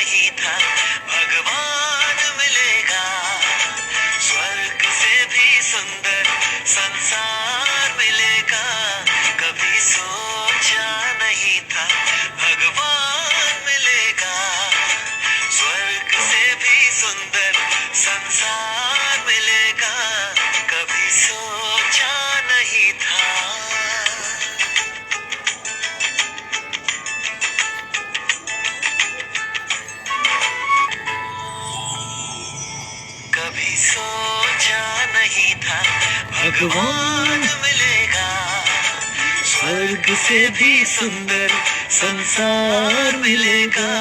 नहीं था भगवान मिलेगा, स्वर्ग से भी सुंदर संसार मिलेगा, कभी सोचा नहीं था भगवान मिलेगा, स्वर्ग से भी सुंदर संसार मिलेगा, कभी सोचा नहीं था। कभी सोचा नहीं था भगवान मिलेगा, स्वर्ग से भी सुंदर संसार मिलेगा,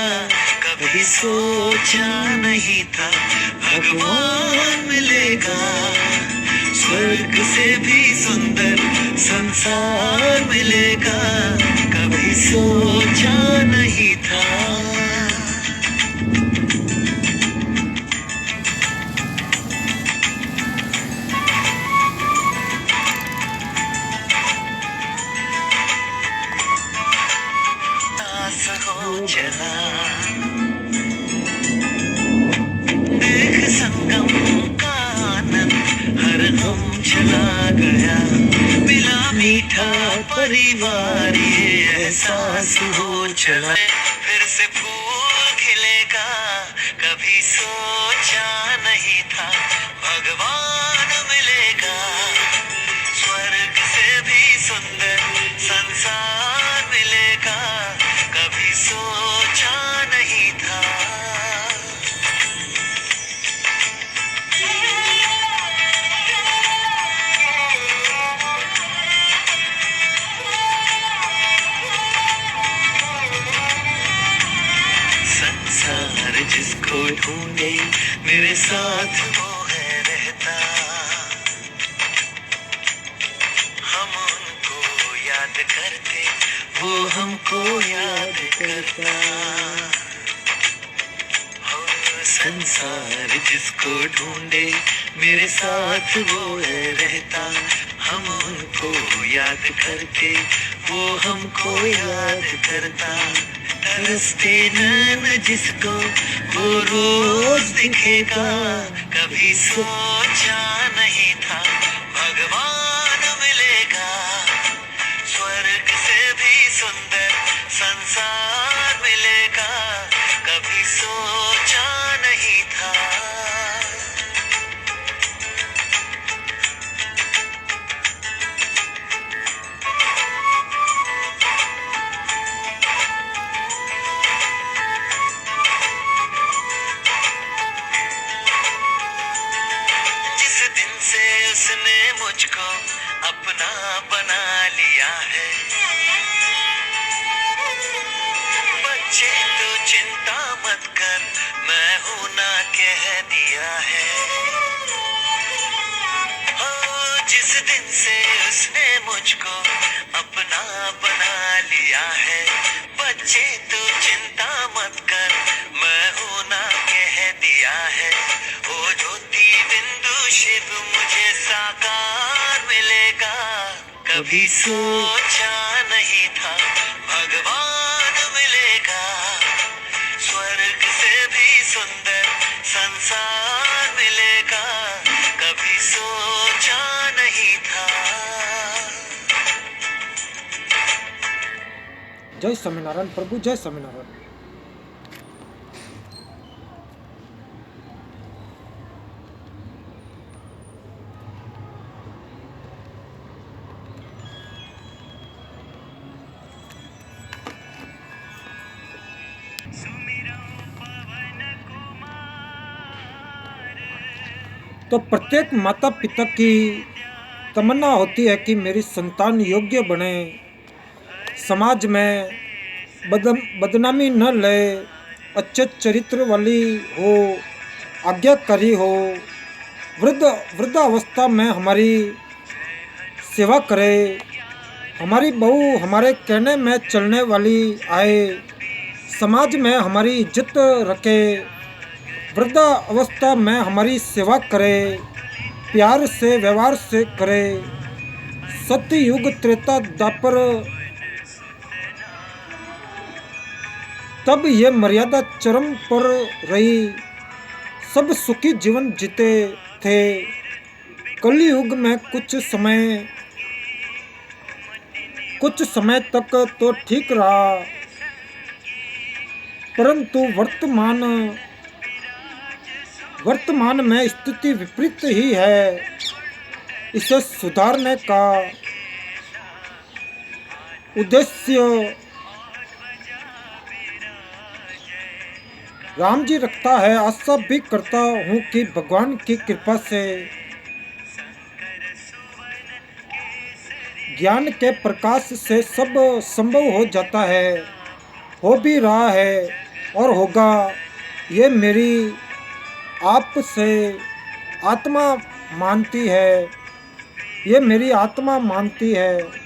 कभी सोचा नहीं था भगवान मिलेगा, स्वर्ग से भी सुंदर संसार मिलेगा, कभी सोचा नहीं था। चला देख संगम का आनंद हर गम चला गया, मिला मीठा परिवार ये एहसास हो चला, फिर से फूल खिलेगा, कभी सोचा नहीं था भगवान मिलेगा, स्वर्ग से भी सुंदर संसार मिलेगा, कभी सोचा नहीं था। संसार जिसको ढूंढे मेरे साथ वो है रहता, हम उनको याद करते वो हमको याद करता, हो संसार जिसको ढूंढे मेरे साथ वो है रहता, हम उनको याद करते वो हमको याद करता, तरसते नैन जिसको वो रोज दिखेगा, कभी सोचा नहीं था भगवान मिलेगा, स्वर्ग से भी सुंदर संसार मिलेगा, कभी सोचा नहीं था। जिस दिन से उसने मुझको अपना बना लिया है, बच्चे तो चिंता मत कर मैं हूं ना कह दिया है, हो जिस दिन से उसने मुझको अपना बना लिया है, बच्चे तो चिंता मत कर मैं हूं ना कह दिया है, ओ ज्योति बिंदु शिव मुझे साकार मिलेगा, कभी सोचा नहीं था भगवान मिलेगा, स्वर्ग से भी सुंदर संसार मिलेगा, कभी सोचा नहीं था। जय स्वामीनारायण प्रभु, जय स्वामीनारायण। तो प्रत्येक माता पिता की तमन्ना होती है कि मेरी संतान योग्य बने, समाज में बदनामी न ले, अच्छे चरित्र वाली हो, आज्ञाकारी हो, वृद्धावस्था में हमारी सेवा करे, हमारी बहू हमारे कहने में चलने वाली आए, समाज में हमारी इज्जत रखे, वृद्धावस्था में हमारी सेवा करे, प्यार से व्यवहार से करे। सत्य युग त्रेता द्वापर तब ये मर्यादा चरम पर रही। सब सुखी जीवन जीते थे। कलयुग में कुछ समय तक तो ठीक रहा, परंतु वर्तमान में स्थिति विपरीत ही है। इसे सुधारने का उद्देश्य राम जी रखता है। आशा भी करता हूँ कि भगवान की कृपा से ज्ञान के प्रकाश से सब संभव हो जाता है, हो भी रहा है और होगा। ये मेरी आपसे आत्मा मानती है, ये मेरी आत्मा मानती है।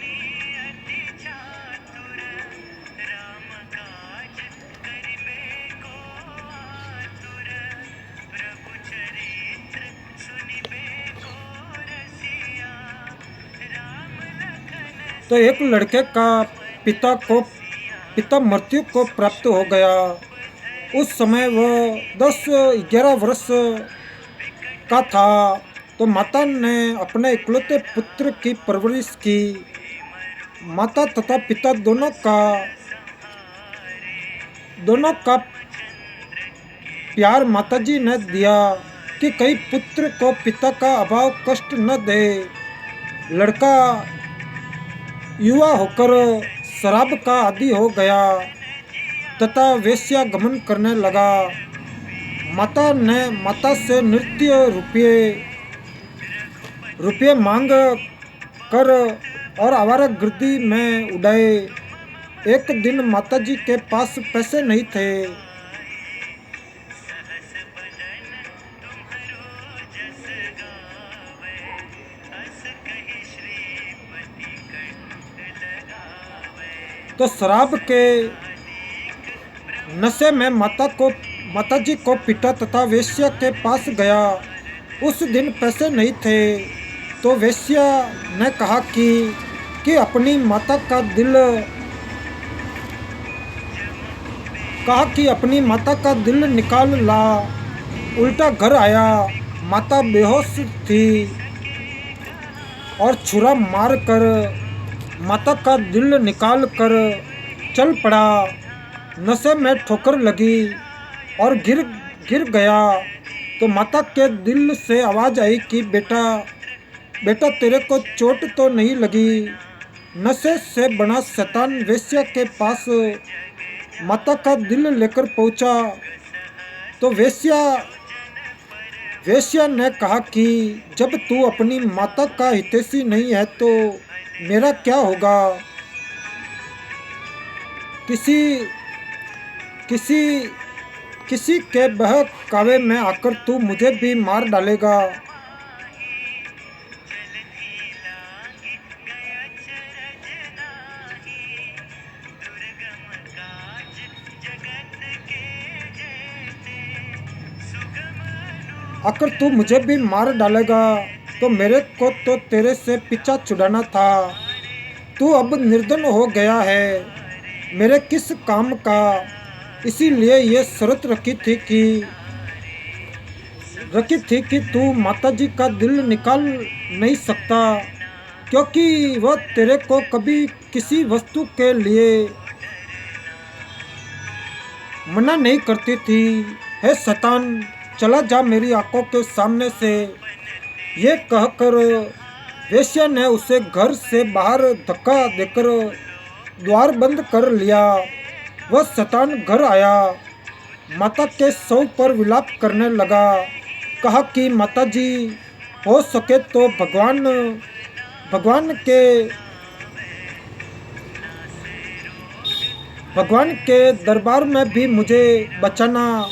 तो एक लड़के का पिता मृत्यु को प्राप्त हो गया। उस समय वह 10-11 वर्ष का था। तो माता ने अपने इकलौते पुत्र की परवरिश की। माता तथा पिता दोनों का प्यार माताजी ने दिया कि कई पुत्र को पिता का अभाव कष्ट न दे। लड़का युवा होकर शराब का आदी हो गया तथा वेश्यागमन करने लगा। माता से नृत्य रुपये मांग कर और आवारागर्दी में उड़ाए। एक दिन माताजी के पास पैसे नहीं थे। तो शराब के नशे में माताजी को पीटा तथा वेश्या के पास गया। उस दिन पैसे नहीं थे। तो वेश्या ने कहा कि अपनी माता का दिल निकाल ला। उल्टा घर आया, माता बेहोश थी और छुरा मार कर माता का दिल निकाल कर चल पड़ा। नशे में ठोकर लगी और गिर गया। तो माता के दिल से आवाज़ आई कि बेटा तेरे को चोट तो नहीं लगी। नशे से बना शैतान वेश्या के पास माता का दिल लेकर पहुंचा। तो वेश्या ने कहा कि जब तू अपनी माता का हितैषी नहीं है तो मेरा क्या होगा। किसी के बहकावे में आकर तू मुझे भी मार डालेगा। तो मेरे को तो तेरे से पीछा छुड़ाना था। तू अब निर्धन हो गया है, मेरे किस काम का। इसीलिए ये शर्त रखी थी कि तू माताजी का दिल निकाल नहीं सकता, क्योंकि वह तेरे को कभी किसी वस्तु के लिए मना नहीं करती थी। हे शैतान, चला जा मेरी आंखों के सामने से। ये कहकर वेश्या ने उसे घर से बाहर धक्का देकर द्वार बंद कर लिया। वह शैतान घर आया, माता के शव पर विलाप करने लगा। कहा कि माताजी, हो सके तो भगवान के दरबार में भी मुझे बचाना।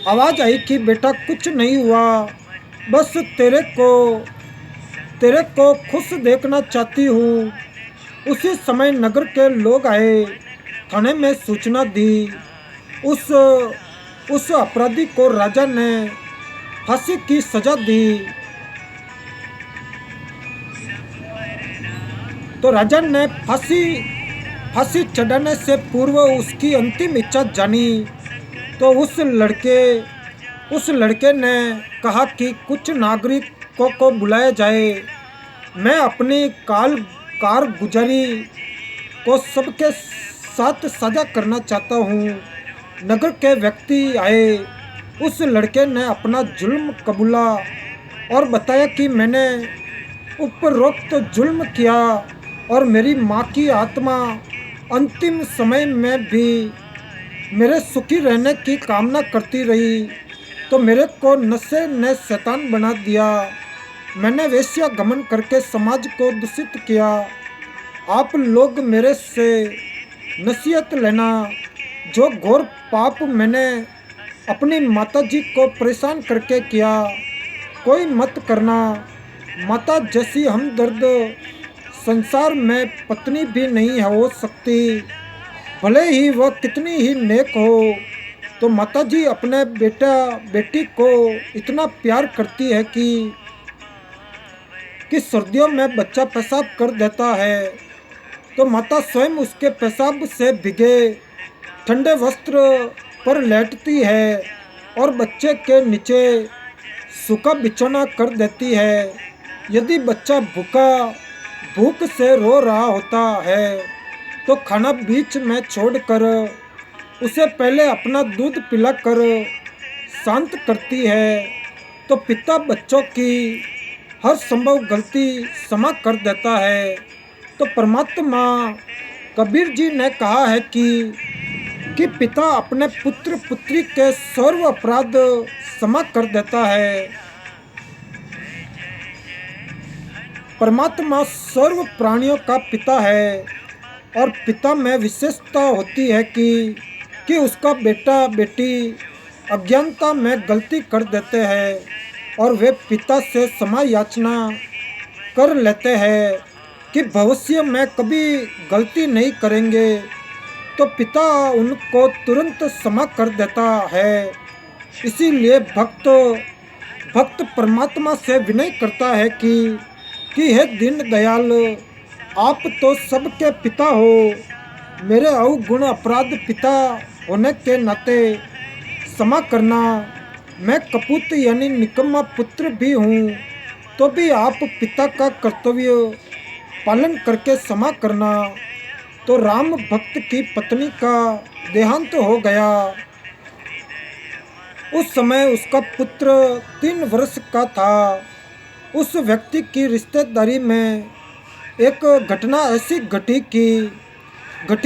आवाज़ आई कि बेटा कुछ नहीं हुआ, बस तेरे को खुश देखना चाहती हूँ। उसी समय नगर के लोग आए, थाने में सूचना दी। उस अपराधी को राजा ने फांसी की सजा दी। तो राजा ने फांसी चढ़ाने से पूर्व उसकी अंतिम इच्छा जानी तो उस लड़के ने कहा कि कुछ नागरिकों को बुलाया जाए। मैं अपनी कारगुजारी को सबके साथ साझा करना चाहता हूँ। नगर के व्यक्ति आए। उस लड़के ने अपना जुल्म कबूला और बताया कि मैंने उपरोक्त जुल्म किया और मेरी माँ की आत्मा अंतिम समय में भी मेरे सुखी रहने की कामना करती रही, तो मेरे को नशे ने शैतान बना दिया। मैंने वेश्या गमन करके समाज को दूषित किया। आप लोग मेरे से नसीहत लेना। जो घोर पाप मैंने अपनी माताजी को परेशान करके किया, कोई मत करना। माता जैसी हमदर्द संसार में पत्नी भी नहीं हो सकती, भले ही वह कितनी ही नेक हो। तो माताजी अपने बेटा बेटी को इतना प्यार करती है कि सर्दियों में बच्चा पेशाब कर देता है तो माता स्वयं उसके पेशाब से भीगे ठंडे वस्त्र पर लेटती है और बच्चे के नीचे सूखा बिछौना कर देती है। यदि बच्चा भूख से रो रहा होता है तो खाना बीच में छोड़कर उसे पहले अपना दूध पिलाकर शांत करती है। तो पिता बच्चों की हर संभव गलती क्षमा कर देता है। तो परमात्मा कबीर जी ने कहा है कि पिता अपने पुत्र पुत्री के सर्व अपराध क्षमा कर देता है। परमात्मा सर्व प्राणियों का पिता है और पिता में विशेषता होती है कि उसका बेटा बेटी अज्ञानता में गलती कर देते हैं और वे पिता से क्षमा याचना कर लेते हैं कि भविष्य में कभी गलती नहीं करेंगे, तो पिता उनको तुरंत क्षमा कर देता है। इसीलिए भक्त परमात्मा से विनय करता है कि हे दीन दयाल, आप तो सबके पिता हो। मेरे अवगुण अपराध पिता होने के नाते क्षमा करना। मैं कपूत यानी निकम्मा पुत्र भी हूँ, तो भी आप पिता का कर्तव्य पालन करके क्षमा करना। तो राम भक्त की पत्नी का देहांत हो गया। उस समय उसका पुत्र 3 वर्ष का था। उस व्यक्ति की रिश्तेदारी में एक घटना ऐसी घटी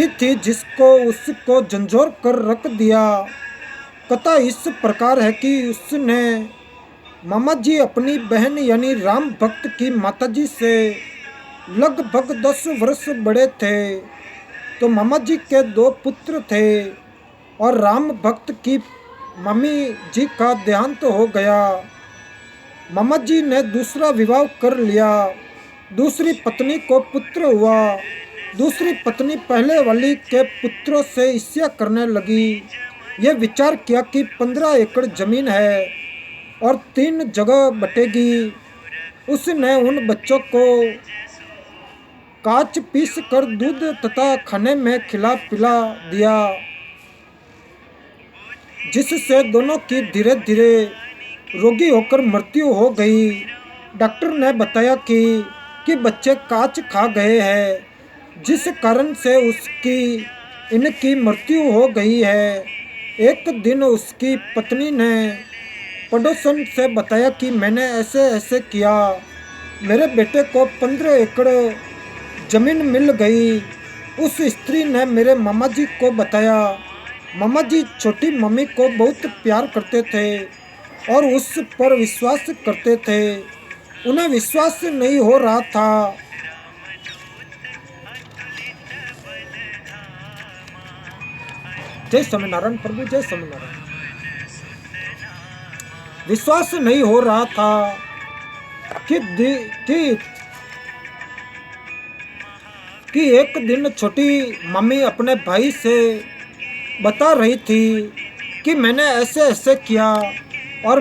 थी जिसको उसको झंझोर कर रख दिया। कथा इस प्रकार है कि उसने मामा जी अपनी बहन यानी राम भक्त की माताजी से लगभग 10 वर्ष बड़े थे। तो मामा जी के 2 पुत्र थे और राम भक्त की मम्मी जी का देहांत हो गया। मामा जी ने दूसरा विवाह कर लिया। दूसरी पत्नी को पुत्र हुआ। दूसरी पत्नी पहले वाली के पुत्रों से ईर्ष्या करने लगी। यह विचार किया कि 15 एकड़ जमीन है और 3 जगह बटेगी। उसने उन बच्चों को काच पीस कर दूध तथा खाने में खिला पिला दिया, जिससे दोनों की धीरे धीरे रोगी होकर मृत्यु हो गई। डॉक्टर ने बताया कि बच्चे काच खा गए हैं, जिस कारण से इनकी मृत्यु हो गई है। एक दिन उसकी पत्नी ने पड़ोसन से बताया कि मैंने ऐसे ऐसे किया, मेरे बेटे को 15 एकड़ जमीन मिल गई। उस स्त्री ने मेरे मामा जी को बताया। मामा जी छोटी मम्मी को बहुत प्यार करते थे और उस पर विश्वास करते थे। उन्हें विश्वास नहीं हो रहा था। जय स्वामीनारायण प्रभु, जय स्वामीनारायण। विश्वास नहीं हो रहा था कि एक दिन छोटी मम्मी अपने भाई से बता रही थी कि मैंने ऐसे ऐसे किया और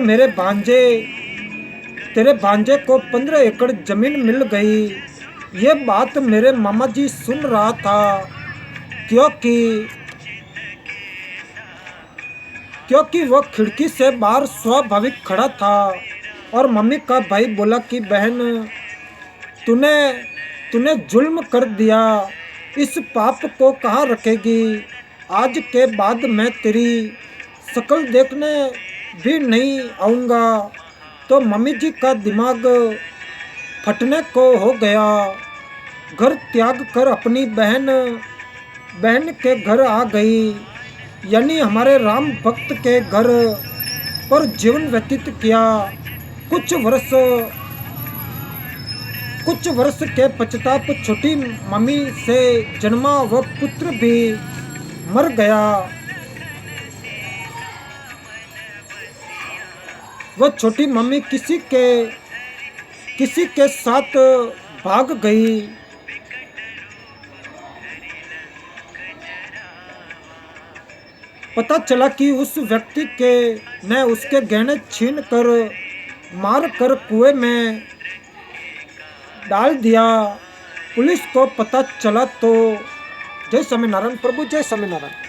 तेरे भांजे को 15 एकड़ जमीन मिल गई। ये बात मेरे मामा जी सुन रहा था क्योंकि वह खिड़की से बाहर स्वाभाविक खड़ा था। और मम्मी का भाई बोला कि बहन, तूने तूने जुल्म कर दिया, इस पाप को कहाँ रखेगी? आज के बाद मैं तेरी शक्ल देखने भी नहीं आऊँगा। तो मम्मी जी का दिमाग फटने को हो गया। घर त्याग कर अपनी बहन के घर आ गई, यानी हमारे राम भक्त के घर पर जीवन व्यतीत किया। कुछ वर्ष के पश्चात छोटी मम्मी से जन्मा वह पुत्र भी मर गया। वह छोटी मम्मी किसी के साथ भाग गई। पता चला कि उस व्यक्ति ने उसके गहने छीन कर मार कर कुएं में डाल दिया। पुलिस को पता चला तो जय स्वामीनारायण प्रभु, जय स्वामीनारायण।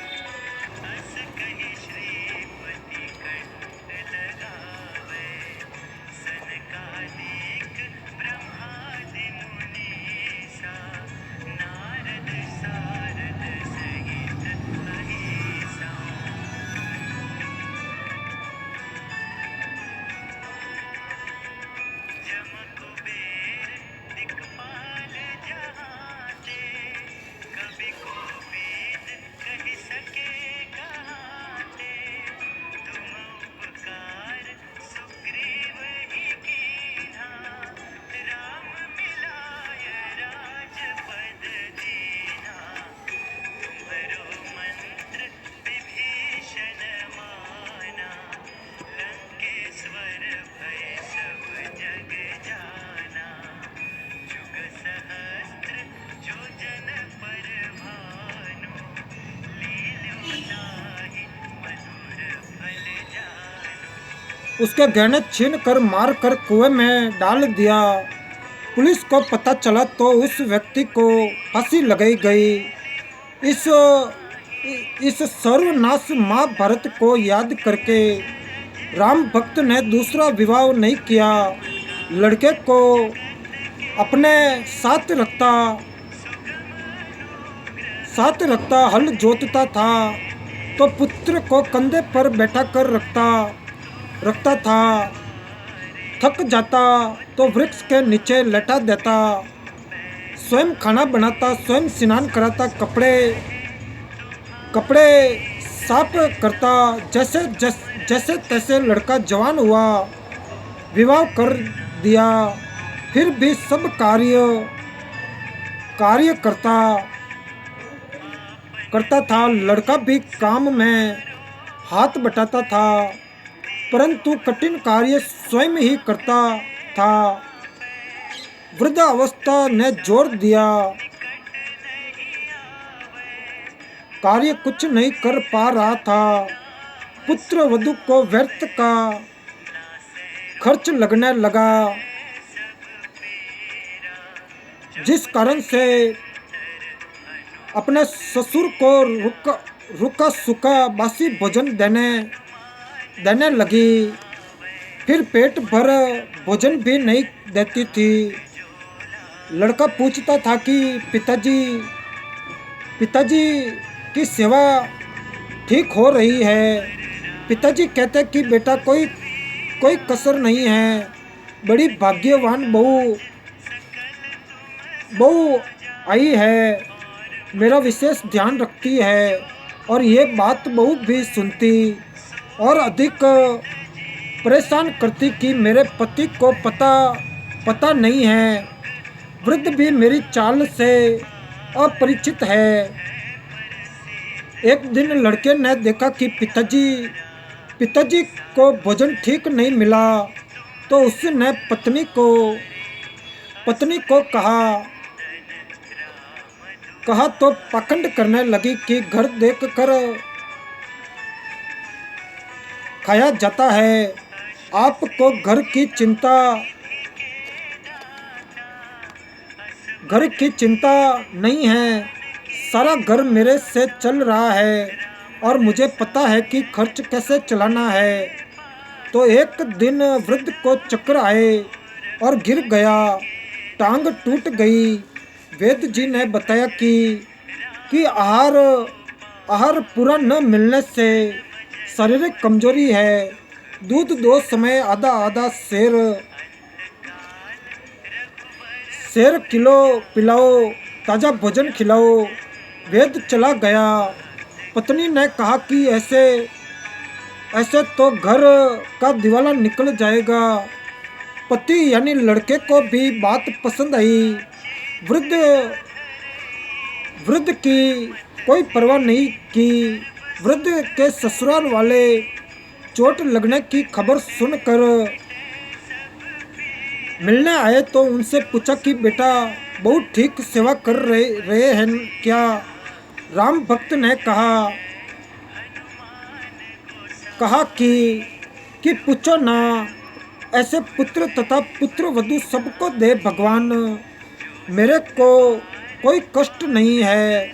उसके गहने छीन कर मार कर कुएं में डाल दिया। पुलिस को पता चला तो उस व्यक्ति को फांसी लगाई गई। इस सर्वनाश महाभारत को याद करके राम भक्त ने दूसरा विवाह नहीं किया। लड़के को अपने साथ रखता हल जोतता था तो पुत्र को कंधे पर बैठा कर रखता था। थक जाता तो वृक्ष के नीचे लेटा देता। स्वयं खाना बनाता, स्वयं स्नान कराता, कपड़े साफ करता। जैसे तैसे लड़का जवान हुआ, विवाह कर दिया। फिर भी सब कार्य करता था। लड़का भी काम में हाथ बटाता था, परंतु कठिन कार्य स्वयं ही करता था। वृद्धावस्था ने जोर दिया, कार्य कुछ नहीं कर पा रहा था। पुत्र वधू को व्यर्थ का खर्च लगने लगा, जिस कारण से अपने ससुर को रुका सूखा बासी भोजन देने लगी। फिर पेट भर भोजन भी नहीं देती थी। लड़का पूछता था कि पिताजी की सेवा ठीक हो रही है? पिताजी कहते कि बेटा कोई कसर नहीं है। बड़ी भाग्यवान बहू आई है, मेरा विशेष ध्यान रखती है। और ये बात बहू भी सुनती और अधिक परेशान करती कि मेरे पति को पता नहीं है। वृद्ध भी मेरी चाल से अपरिचित है। एक दिन लड़के ने देखा कि पिताजी को भोजन ठीक नहीं मिला, तो उसने पत्नी को कहा तो पाखंड करने लगी कि घर देख कर खाया जाता है, आपको घर की चिंता नहीं है। सारा घर मेरे से चल रहा है और मुझे पता है कि खर्च कैसे चलाना है। तो एक दिन वृद्ध को चक्कर आए और गिर गया, टांग टूट गई। वैद्य जी ने बताया कि आहार आहार पूरा न मिलने से शारीरिक कमजोरी है। दूध 2 समय आधा आधा शेर किलो पिलाओ, ताज़ा भोजन खिलाओ। वैद्य चला गया। पत्नी ने कहा कि ऐसे ऐसे तो घर का दिवाला निकल जाएगा। पति यानी लड़के को भी बात पसंद आई। वृद्ध वृद्ध की कोई परवाह नहीं की। वृद्ध के ससुराल वाले चोट लगने की खबर सुनकर मिलने आए तो उनसे पूछा कि बेटा बहुत ठीक सेवा कर रहे हैं क्या। राम भक्त ने कहा कि पूछो ना, ऐसे पुत्र तथा पुत्र वधू सबको दे भगवान, मेरे को कोई कष्ट नहीं है,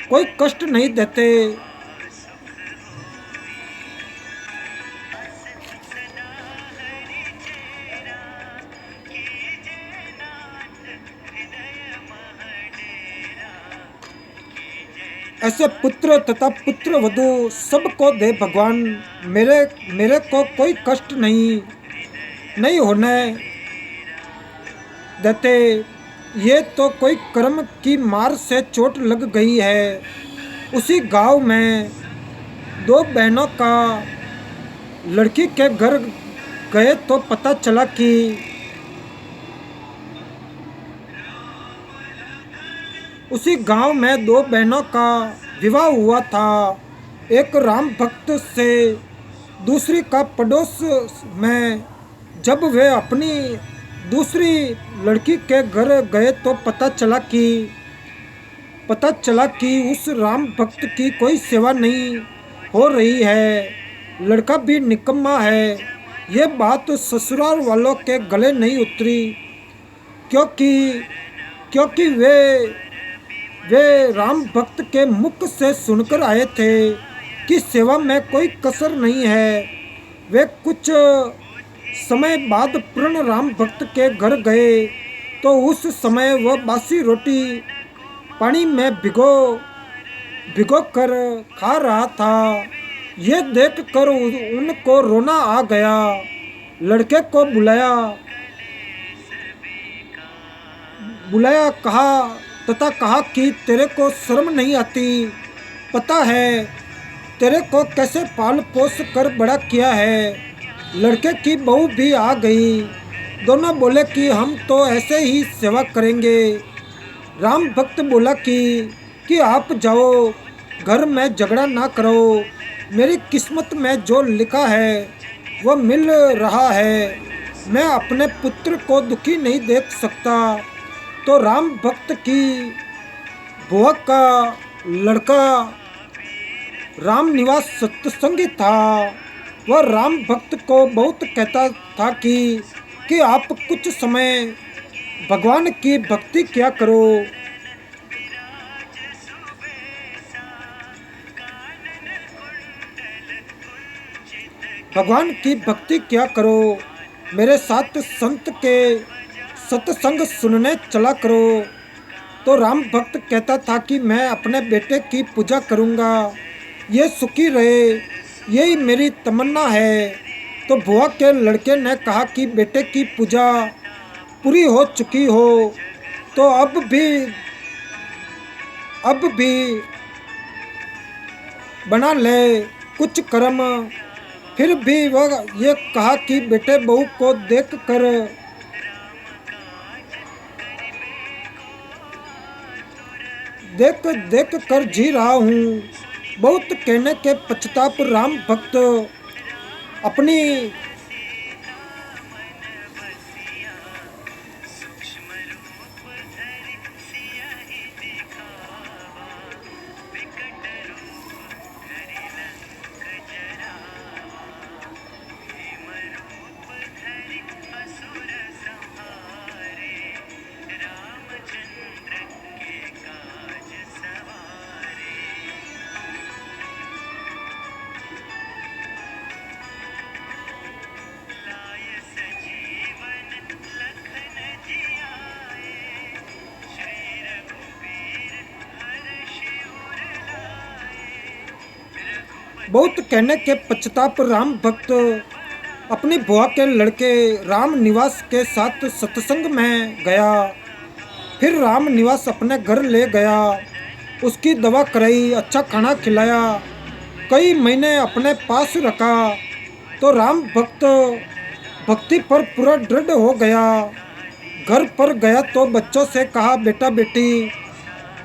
कोई कष्ट नहीं देते। ऐसे पुत्र तथा पुत्र वधू सबको दे भगवान, मेरे को कोई कष्ट नहीं होने देते। ये तो कोई कर्म की मार से चोट लग गई है। उसी गांव में 2 बहनों का लड़की के घर गए तो पता चला कि उसी गांव में 2 बहनों का विवाह हुआ था। एक राम भक्त से, दूसरी का पड़ोस में। जब वे अपनी दूसरी लड़की के घर गए तो पता चला कि उस राम भक्त की कोई सेवा नहीं हो रही है, लड़का भी निकम्मा है। ये बात ससुराल वालों के गले नहीं उतरी, क्योंकि वे राम भक्त के मुख से सुनकर आए थे कि सेवा में कोई कसर नहीं है। वे कुछ समय बाद पूर्ण राम भक्त के घर गए तो उस समय वह बासी रोटी पानी में भिगो कर खा रहा था। ये देखकर उनको रोना आ गया। लड़के को बुलाया कहा कि तेरे को शर्म नहीं आती? पता है तेरे को कैसे पाल पोस कर बड़ा किया है। लड़के की बहू भी आ गई। दोनों बोले कि हम तो ऐसे ही सेवा करेंगे। राम भक्त बोला कि आप जाओ, घर में झगड़ा ना करो। मेरी किस्मत में जो लिखा है वो मिल रहा है। मैं अपने पुत्र को दुखी नहीं देख सकता। तो राम भक्त की बुआ का लड़का राम निवास सत्संगी था। वह राम भक्त को बहुत कहता था कि आप कुछ समय भगवान की भक्ति किया करो। भगवान की भक्ति किया करो, मेरे साथ संत के सत्संग सुनने चला करो। तो राम भक्त कहता था कि मैं अपने बेटे की पूजा करूँगा, ये सुखी रहे, यही मेरी तमन्ना है। तो बुआ के लड़के ने कहा कि बेटे की पूजा पूरी हो चुकी हो तो अब भी बना ले कुछ कर्म। फिर भी वह ये कहा कि बेटे बहू को देख कर जी रहा हूँ। बहुत कहने के पश्चाताप राम भक्त अपनी बहुत कहने के पश्चाताप राम भक्त अपनी बुआ के लड़के राम निवास के साथ सत्संग में गया। फिर राम निवास अपने घर ले गया, उसकी दवा कराई, अच्छा खाना खिलाया, कई महीने अपने पास रखा। तो राम भक्त भक्ति पर पूरा दृढ़ हो गया। घर पर गया तो बच्चों से कहा, बेटा बेटी,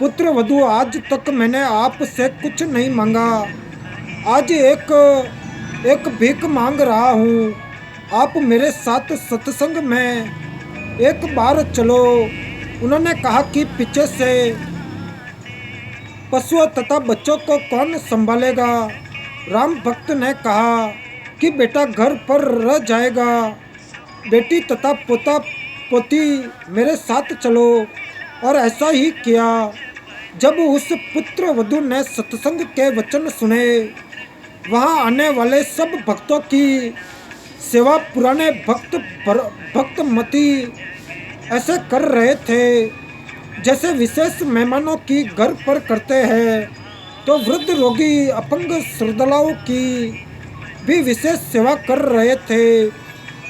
पुत्र वधू, आज तक मैंने आपसे कुछ नहीं मांगा, आज एक भीख मांग रहा हूँ। आप मेरे साथ सत्संग में एक बार चलो। उन्होंने कहा कि पीछे से पशुओं तथा बच्चों को कौन संभालेगा। राम भक्त ने कहा कि बेटा घर पर रह जाएगा, बेटी तथा पोता पोती मेरे साथ चलो। और ऐसा ही किया। जब उस पुत्र वधू ने सत्संग के वचन सुने, वहाँ आने वाले सब भक्तों की सेवा पुराने भक्तमती ऐसे कर रहे थे जैसे विशेष मेहमानों की घर पर करते हैं। तो वृद्ध, रोगी, अपंग श्रद्धालुओं की भी विशेष सेवा कर रहे थे।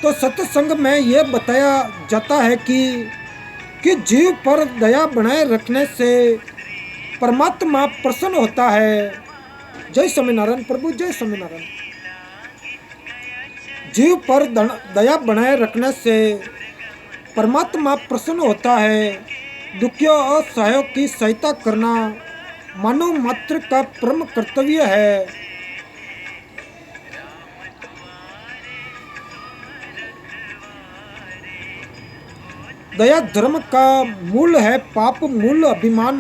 तो सत्संग में ये बताया जाता है कि जीव पर दया बनाए रखने से परमात्मा प्रसन्न होता है। जय स्वामीनारायण प्रभु, जय स्वामीनारायण। जीव पर दया बनाए रखने से परमात्मा प्रसन्न होता है। दुखियों और असहायों की सहायता करना मानव मात्र का परम कर्तव्य है। दया धर्म का मूल है, पाप मूल अभिमान।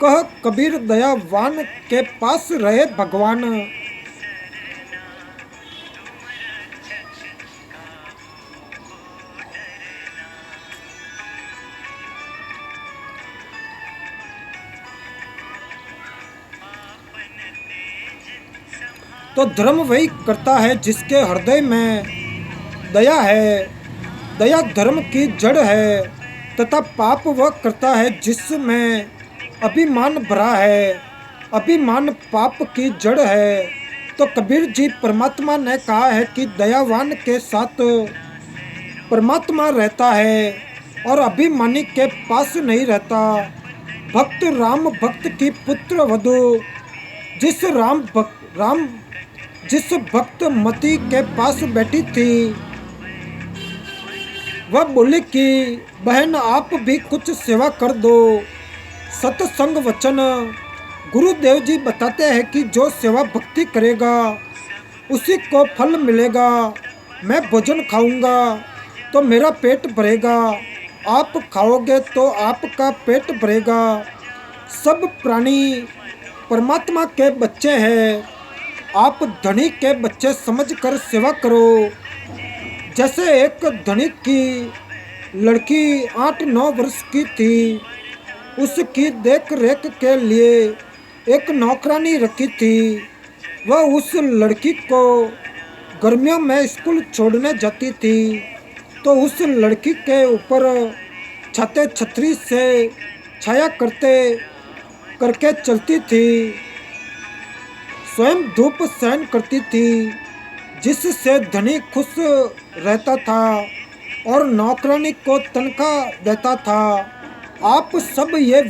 कह कबीर, दयावान के पास रहे भगवान। तो धर्म वही करता है जिसके हृदय में दया है। दया धर्म की जड़ है तथा पाप वह करता है जिसमें अभिमान भरा है। अभिमान पाप की जड़ है। तो कबीर जी, परमात्मा ने कहा है कि दयावान के साथ परमात्मा रहता है और अभिमानी के पास नहीं रहता। भक्त राम भक्त की पुत्र वधू जिस भक्त मती के पास बैठी थी, वह बोली कि बहन आप भी कुछ सेवा कर दो। सत्संग वचन गुरुदेव जी बताते हैं कि जो सेवा भक्ति करेगा उसी को फल मिलेगा। मैं भोजन खाऊंगा तो मेरा पेट भरेगा, आप खाओगे तो आपका पेट भरेगा। सब प्राणी परमात्मा के बच्चे हैं। आप धनी के बच्चे समझकर सेवा करो। जैसे एक धनिक की लड़की 8-9 वर्ष की थी, उसकी देख रेख के लिए एक नौकरानी रखी थी। वह उस लड़की को गर्मियों में स्कूल छोड़ने जाती थी तो उस लड़की के ऊपर छाते छतरी से छाया करके चलती थी। स्वयं धूप सहन करती थी, जिससे धनी खुश रहता था और नौकरानी को तनख्वाह देता था। आप सब ये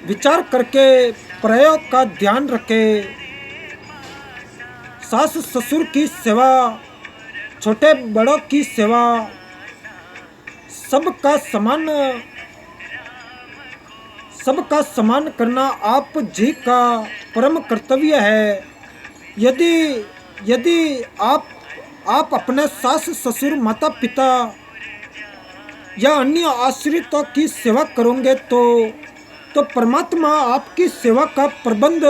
विचार करके प्रयोग का ध्यान रखें। सास ससुर की सेवा, छोटे बड़ों की सेवा, सबका सम्मान करना आप जी का परम कर्तव्य है। यदि आप अपने सास ससुर, माता पिता या अन्य आश्रितों की सेवा करोगे तो परमात्मा आपकी सेवा का प्रबंध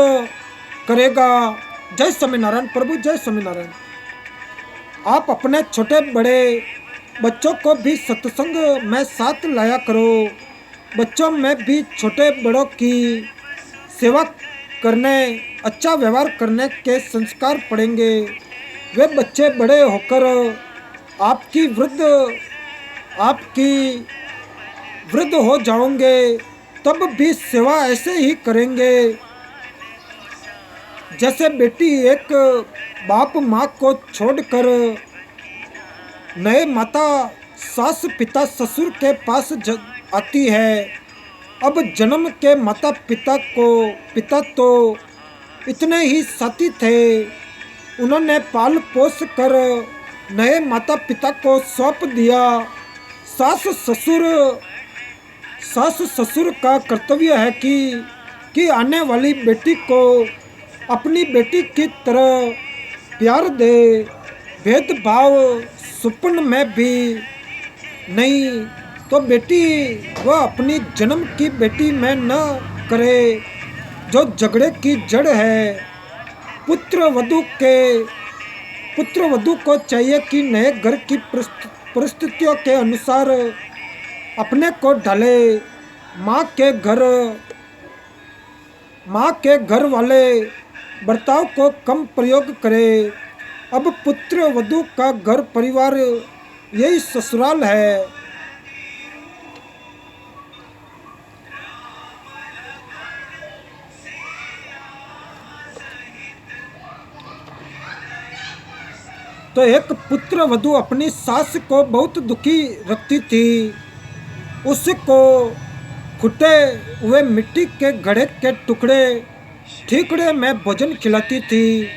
करेगा। जय स्वामीनारायण प्रभु, जय स्वामीनारायण। आप अपने छोटे बड़े बच्चों को भी सत्संग में साथ लाया करो। बच्चों में भी छोटे बड़ों की सेवा करने, अच्छा व्यवहार करने के संस्कार पड़ेंगे। वे बच्चे बड़े होकर आपकी वृद्ध हो जाओगे तब भी सेवा ऐसे ही करेंगे जैसे बेटी एक बाप माँ को छोड़कर नए माता सास पिता ससुर के पास आती है। अब जन्म के माता पिता तो इतने ही साथी थे, उन्होंने पाल पोस कर नए माता पिता को सौंप दिया। सास ससुर का कर्तव्य है कि आने वाली बेटी को अपनी बेटी की तरह प्यार दे, भेदभाव सुपन में भी नहीं तो बेटी वह अपनी जन्म की बेटी में न करे जो झगड़े की जड़ है। पुत्र वधू को चाहिए कि नए घर की परिस्थितियों के अनुसार अपने को ढाले, माँ के घर वाले बर्ताव को कम प्रयोग करे। अब पुत्र वधू का घर परिवार यही ससुराल है। तो एक पुत्र वधू अपनी सास को बहुत दुखी रखती थी। उसको फूटे हुए मिट्टी के घड़े के टुकड़े ठीकड़े में भोजन खिलाती थी,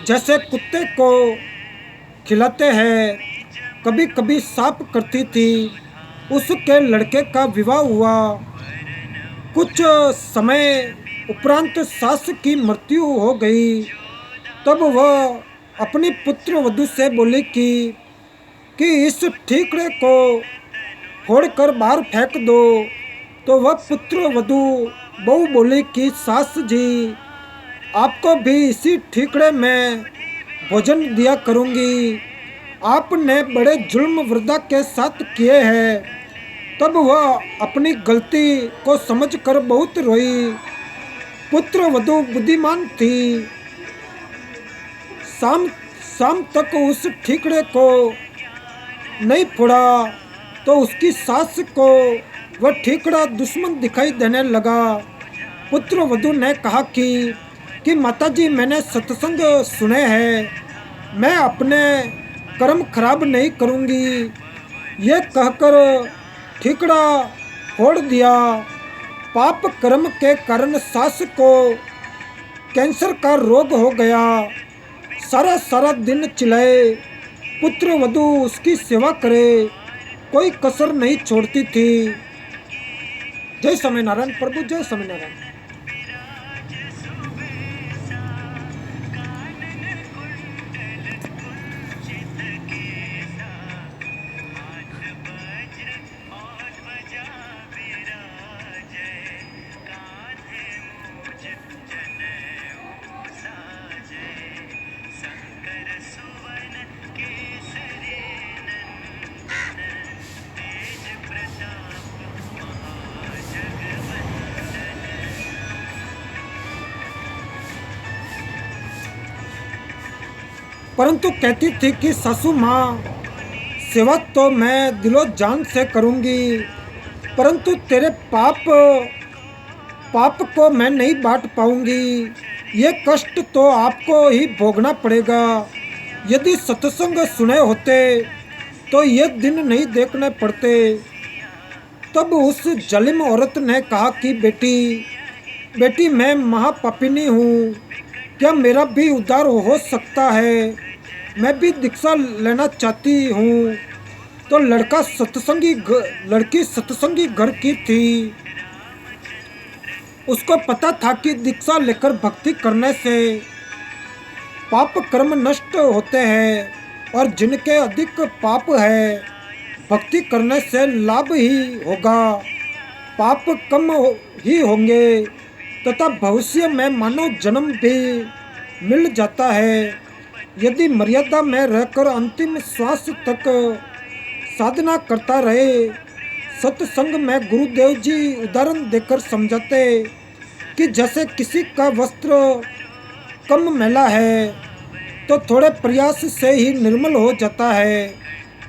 जैसे कुत्ते को खिलाते हैं। कभी कभी साफ करती थी। उसके लड़के का विवाह हुआ। कुछ समय उपरांत सास की मृत्यु हो गई। तब वह अपनी पुत्र वधू से बोली कि इस ठीकड़े को फोड़कर बाहर फेंक दो। तो वह पुत्र वधू बहू बोली कि सास जी, आपको भी इसी ठीकड़े में भोजन दिया करूँगी, आपने बड़े जुल्म वृद्धा के साथ किए हैं। तब वह अपनी गलती को समझकर बहुत रोई। पुत्र वधू बुद्धिमान थी। शाम तक उस ठीकड़े को नहीं फोड़ा तो उसकी सास को वह ठीकड़ा दुश्मन दिखाई देने लगा। पुत्र वधू ने कहा कि माताजी, मैंने सत्संग सुने हैं, मैं अपने कर्म खराब नहीं करूँगी। ये कहकर ठीकड़ा फोड़ दिया। पाप कर्म के कारण सास को कैंसर का रोग हो गया। सारा दिन चिल्लाए, पुत्र वधू उसकी सेवा करे, कोई कसर नहीं छोड़ती थी। जय स्वामीनारायण प्रभु, जय स्वामीनारायण। परंतु कहती थी कि सासू माँ, सेवा तो मैं दिलो जान से करूँगी, परंतु तेरे पाप को मैं नहीं बांट पाऊँगी। ये कष्ट तो आपको ही भोगना पड़ेगा। यदि सत्संग सुने होते तो ये दिन नहीं देखने पड़ते। तब उस जालिम औरत ने कहा कि बेटी मैं महापापिनी हूँ, क्या मेरा भी उद्धार हो सकता है? मैं भी दीक्षा लेना चाहती हूँ। तो लड़की सत्संगी घर की थी। उसको पता था कि दीक्षा लेकर भक्ति करने से पाप कर्म नष्ट होते हैं और जिनके अधिक पाप है, भक्ति करने से लाभ ही होगा, पाप कम ही होंगे तथा भविष्य में मानव जन्म भी मिल जाता है। यदि मर्यादा में रहकर अंतिम श्वास तक साधना करता रहे। सत्संग में गुरुदेव जी उदाहरण देकर समझाते कि जैसे किसी का वस्त्र कम मैला है तो थोड़े प्रयास से ही निर्मल हो जाता है।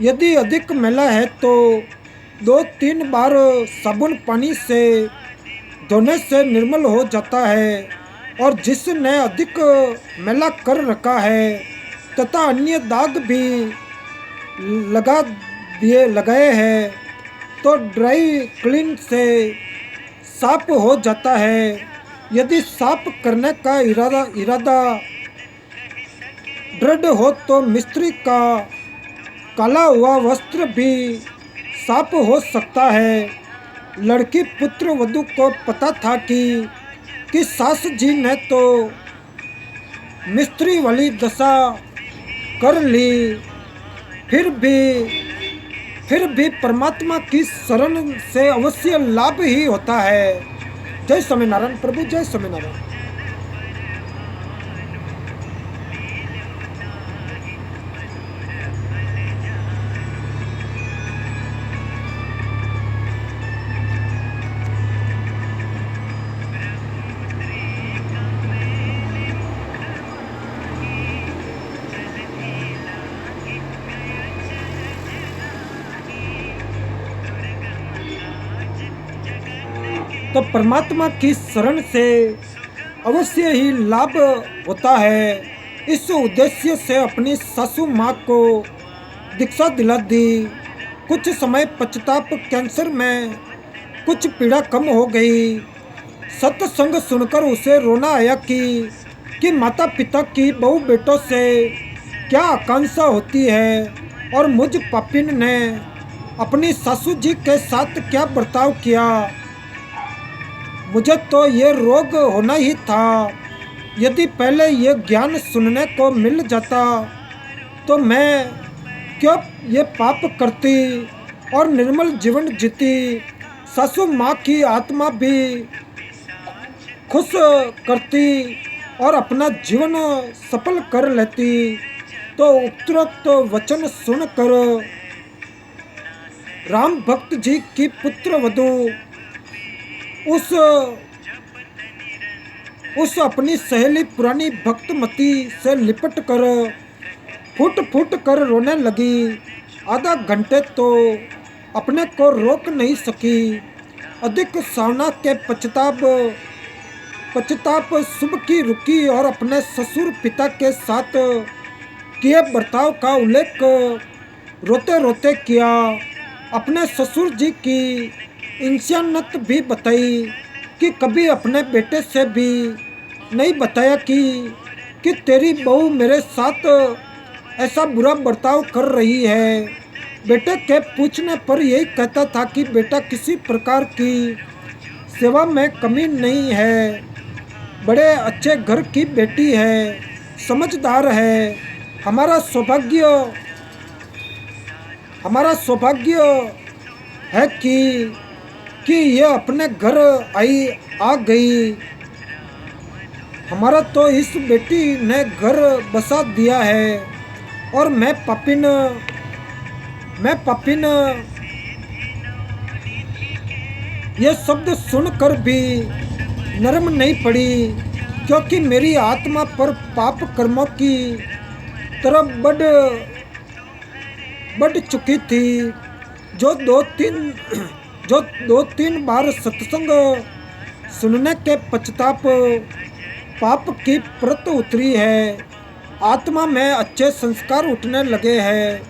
यदि अधिक मैला है तो 2-3 बार साबुन पानी से धोने से निर्मल हो जाता है, और जिसने अधिक मैला कर रखा है तथा अन्य दाग भी लगाए हैं तो ड्राई क्लीन से साफ हो जाता है। यदि साफ करने का इरादा दृढ़ हो तो मिस्त्री का काला हुआ वस्त्र भी साफ हो सकता है। लड़की पुत्र वधू को पता था कि सास जी ने तो मिस्त्री वाली दशा कर ली, फिर भी परमात्मा की शरण से अवश्य लाभ ही होता है। जय स्वामीनारायण प्रभु, जय स्वामीनारायण। तो परमात्मा की शरण से अवश्य ही लाभ होता है। इस उद्देश्य से अपनी सासू माँ को दीक्षा दिला दी। कुछ समय पश्चात कैंसर में कुछ पीड़ा कम हो गई। सत्संग सुनकर उसे रोना आया कि माता पिता की बहू बेटों से क्या आकांक्षा होती है और मुझ पापिन ने अपनी सासू जी के साथ क्या बर्ताव किया। मुझे तो ये रोग होना ही था। यदि पहले ये ज्ञान सुनने को मिल जाता तो मैं क्यों ये पाप करती और निर्मल जीवन जीती। सासू माँ की आत्मा भी खुश करती और अपना जीवन सफल कर लेती। तो उपरोक्त वचन सुनकर राम भक्त जी की पुत्र वधू उस अपनी सहेली पुरानी भक्तमती से लिपट कर फुट कर रोने लगी। आधा घंटे तो अपने को रोक नहीं सकी। अधिक सावना के पश्चाताप शुभ की रुकी और अपने ससुर पिता के साथ किए बर्ताव का उल्लेख रोते रोते किया। अपने ससुर जी की इंसानियत भी बताई कि कभी अपने बेटे से भी नहीं बताया कि तेरी बहू मेरे साथ ऐसा बुरा बर्ताव कर रही है। बेटे के पूछने पर यही कहता था कि बेटा किसी प्रकार की सेवा में कमी नहीं है, बड़े अच्छे घर की बेटी है, समझदार है। हमारा सौभाग्य है कि ये अपने घर आ गई। हमारा तो इस बेटी ने घर बसा दिया है और मैं पापिन ये शब्द सुनकर भी नरम नहीं पड़ी, क्योंकि मेरी आत्मा पर पाप कर्मों की तरफ बढ़ चुकी थी। जो दो तीन बार सत्संग सुनने के पश्चाताप पाप की परत उतरी है। आत्मा में अच्छे संस्कार उठने लगे हैं।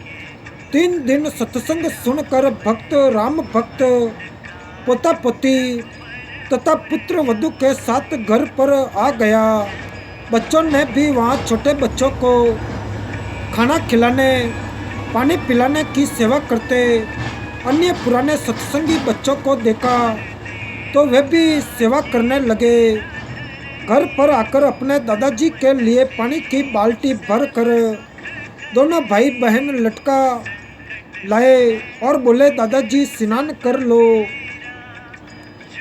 3 दिन सत्संग सुनकर राम भक्त पोता पोती तथा पुत्र वधू के साथ घर पर आ गया। बच्चों ने भी वहाँ छोटे बच्चों को खाना खिलाने पानी पिलाने की सेवा करते अन्य पुराने सत्संगी बच्चों को देखा तो वे भी सेवा करने लगे। घर पर आकर अपने दादाजी के लिए पानी की बाल्टी भर कर दोनों भाई बहन लटका लाए और बोले, दादाजी स्नान कर लो।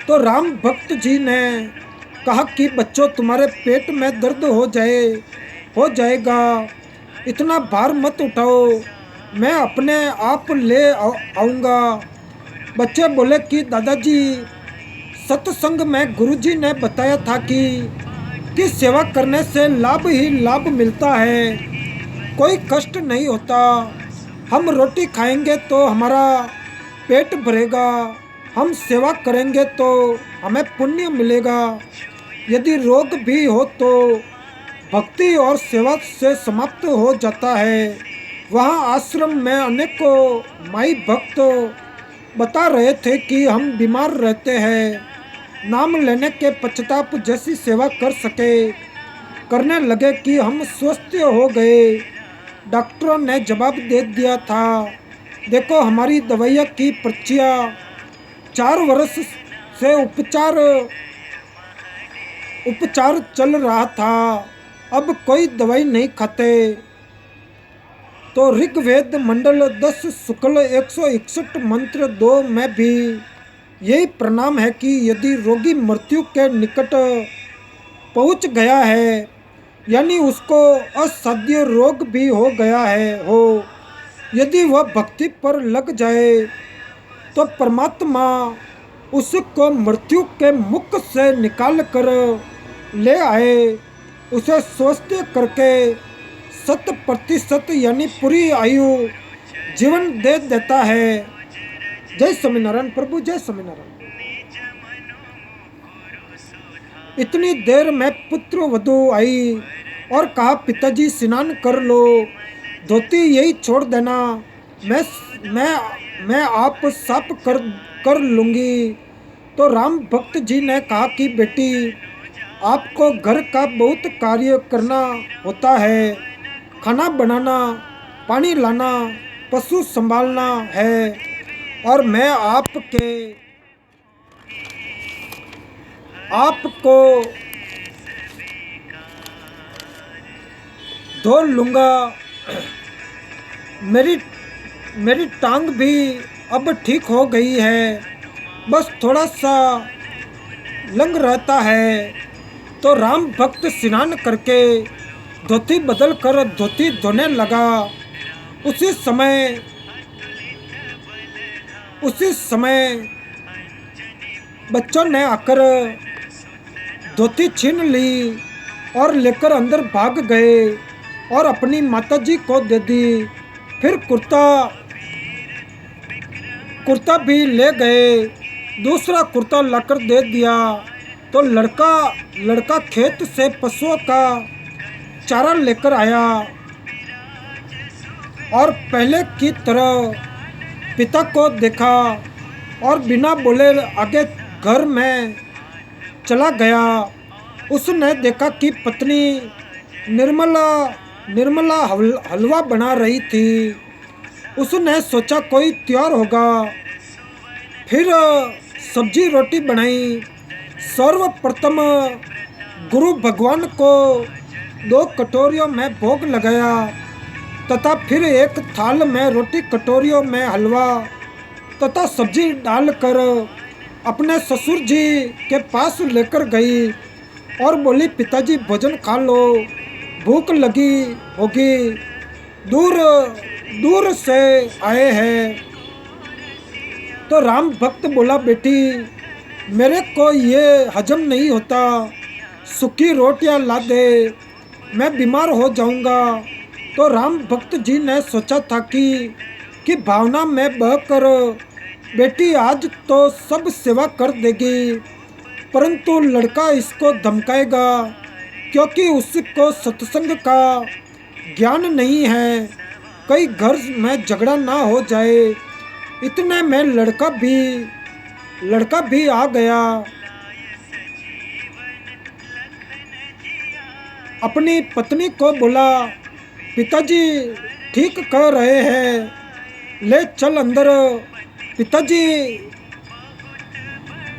तो राम भक्त जी ने कहा कि बच्चों, तुम्हारे पेट में दर्द हो जाएगा, इतना भार मत उठाओ, मैं अपने आप ले आऊँगा। बच्चे बोले कि दादाजी, सत्संग में गुरुजी ने बताया था कि सेवा करने से लाभ ही लाभ मिलता है, कोई कष्ट नहीं होता। हम रोटी खाएंगे तो हमारा पेट भरेगा हम सेवा करेंगे तो हमें पुण्य मिलेगा। यदि रोग भी हो तो भक्ति और सेवा से समाप्त हो जाता है। वहाँ आश्रम में अनेकों माई भक्त बता रहे थे कि हम बीमार रहते हैं, नाम लेने के पश्चाताप जैसी सेवा कर सके। करने लगे कि हम स्वस्थ हो गए। डॉक्टरों ने जवाब दे दिया था, देखो हमारी दवाइयाँ की पर्चियाँ 4 वर्ष से उपचार चल रहा था, अब कोई दवाई नहीं खाते। तो ऋग्वेद मंडल 10 शुक्ल 161 मंत्र 2 में भी यही प्रणाम है कि यदि रोगी मृत्यु के निकट पहुंच गया है, यानी उसको असाध्य रोग भी हो गया हो, यदि वह भक्ति पर लग जाए तो परमात्मा उसको मृत्यु के मुख से निकाल कर ले आए, उसे स्वस्थ करके 100% यानी पूरी आयु जीवन दे देता है। जय स्वामीनारायण प्रभु, जय स्वामीनारायण। इतनी देर में पुत्र वधू आई और कहा, पिताजी स्नान कर लो, धोती यही छोड़ देना, मैं आप साफ कर लूँगी। तो राम भक्त जी ने कहा कि बेटी, आपको घर का बहुत कार्य करना होता है, खाना बनाना, पानी लाना, पशु संभालना है, और मैं आपको धो लूँगा। मेरी टांग भी अब ठीक हो गई है, बस थोड़ा सा लंग रहता है। तो राम भक्त स्नान करके धोती बदल कर धोती धोने लगा। उसी समय बच्चों ने आकर धोती छीन ली और लेकर अंदर भाग गए और अपनी माताजी को दे दी। फिर कुर्ता भी ले गए, दूसरा कुर्ता लाकर दे दिया। तो लड़का खेत से पशुओं का चारा लेकर आया और पहले की तरह पिता को देखा और बिना बोले आगे घर में चला गया। उसने देखा कि पत्नी निर्मला हलवा बना रही थी। उसने सोचा कोई त्योहार होगा, फिर सब्जी रोटी बनाई। सर्वप्रथम गुरु भगवान को 2 कटोरियों में भोग लगाया तथा फिर एक थाल में रोटी, कटोरियों में हलवा तथा सब्जी डालकर अपने ससुर जी के पास लेकर गई और बोली, पिताजी भोजन खा लो, भूख लगी होगी, दूर से आए हैं। तो राम भक्त बोला, बेटी मेरे को ये हजम नहीं होता, सूखी रोटियां ला दे, मैं बीमार हो जाऊंगा। तो राम भक्त जी ने सोचा था कि भावना में बहकर बेटी आज तो सब सेवा कर देगी, परंतु लड़का इसको धमकाएगा क्योंकि उसको सत्संग का ज्ञान नहीं है, कई घर में झगड़ा ना हो जाए। इतने में लड़का भी आ गया। अपनी पत्नी को बोला, पिताजी ठीक कह रहे हैं, ले चल अंदर।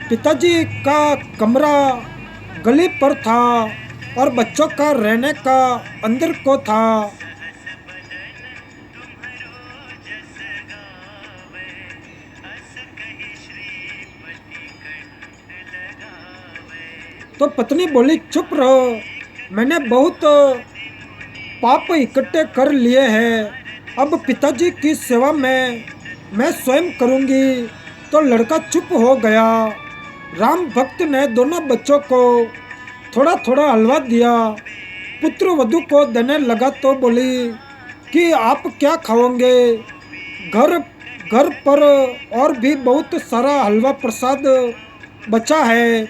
पिताजी का कमरा गली पर था और बच्चों का रहने का अंदर को था। तो पत्नी बोली, चुप रहो, मैंने बहुत पाप इकट्ठे कर लिए हैं, अब पिताजी की सेवा में मैं स्वयं करूंगी। तो लड़का चुप हो गया। राम भक्त ने दोनों बच्चों को थोड़ा थोड़ा हलवा दिया। पुत्र वधू को देने लगा तो बोली कि आप क्या खाओगे, घर पर और भी बहुत सारा हलवा प्रसाद बचा है।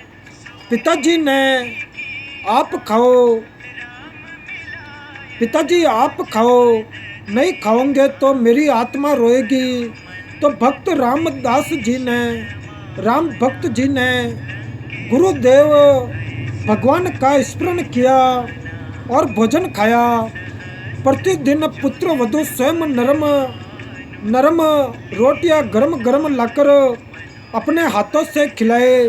पिताजी ने आप खाओ, पिताजी आप खाओ, नहीं खाओगे तो मेरी आत्मा रोएगी। तो राम भक्त जी ने गुरुदेव भगवान का स्मरण किया और भोजन खाया। प्रतिदिन पुत्र वधु स्वयं नरम नरम रोटियां गरम गरम लाकर अपने हाथों से खिलाए।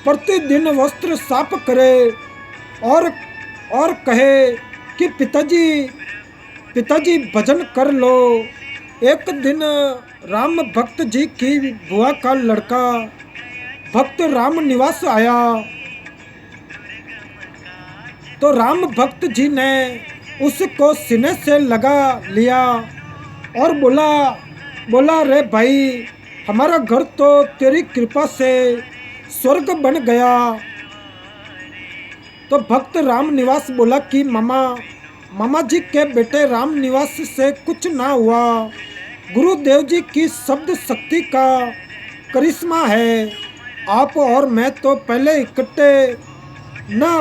प्रतिदिन वस्त्र साफ करे और कहे कि पिताजी भजन कर लो। एक दिन राम भक्त जी की बुआ का लड़का भक्त राम निवास आया। तो राम भक्त जी ने उसको सीने से लगा लिया और बोला रे भाई, हमारा घर तो तेरी कृपा से स्वर्ग बन गया। तो भक्त राम निवास बोला कि मामा जी के बेटे राम निवास से कुछ ना हुआ। गुरुदेव जी की शब्द शक्ति का करिश्मा है। आप और मैं तो पहले इकट्ठे ना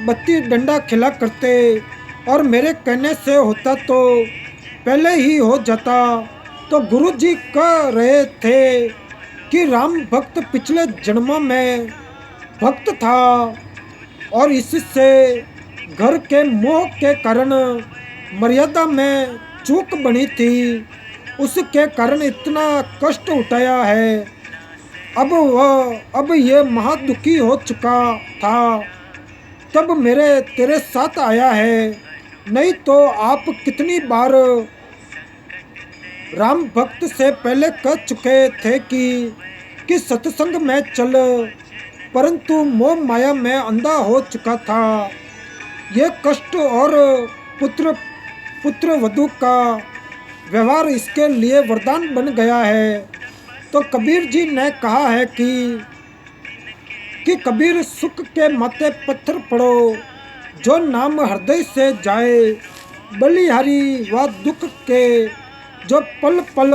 बत्ती डंडा खेला करते और मेरे कहने से होता तो पहले ही हो जाता। तो गुरु जी कह रहे थे कि राम भक्त पिछले जन्मों में भक्त था और इससे घर के मोह के कारण मर्यादा में चूक बनी थी, उसके कारण इतना कष्ट उठाया है। अब ये महादुखी हो चुका था, तब तेरे साथ आया है। नहीं तो आप कितनी बार राम भक्त से पहले कह चुके थे कि सत्संग में चल, परंतु मोह माया में अंधा हो चुका था। ये कष्ट और पुत्र वधु का व्यवहार इसके लिए वरदान बन गया है। तो कबीर जी ने कहा है कि कबीर सुख के माथे पत्थर पड़ो, जो नाम हृदय से जाए बलिहारी, व दुख के जो पल पल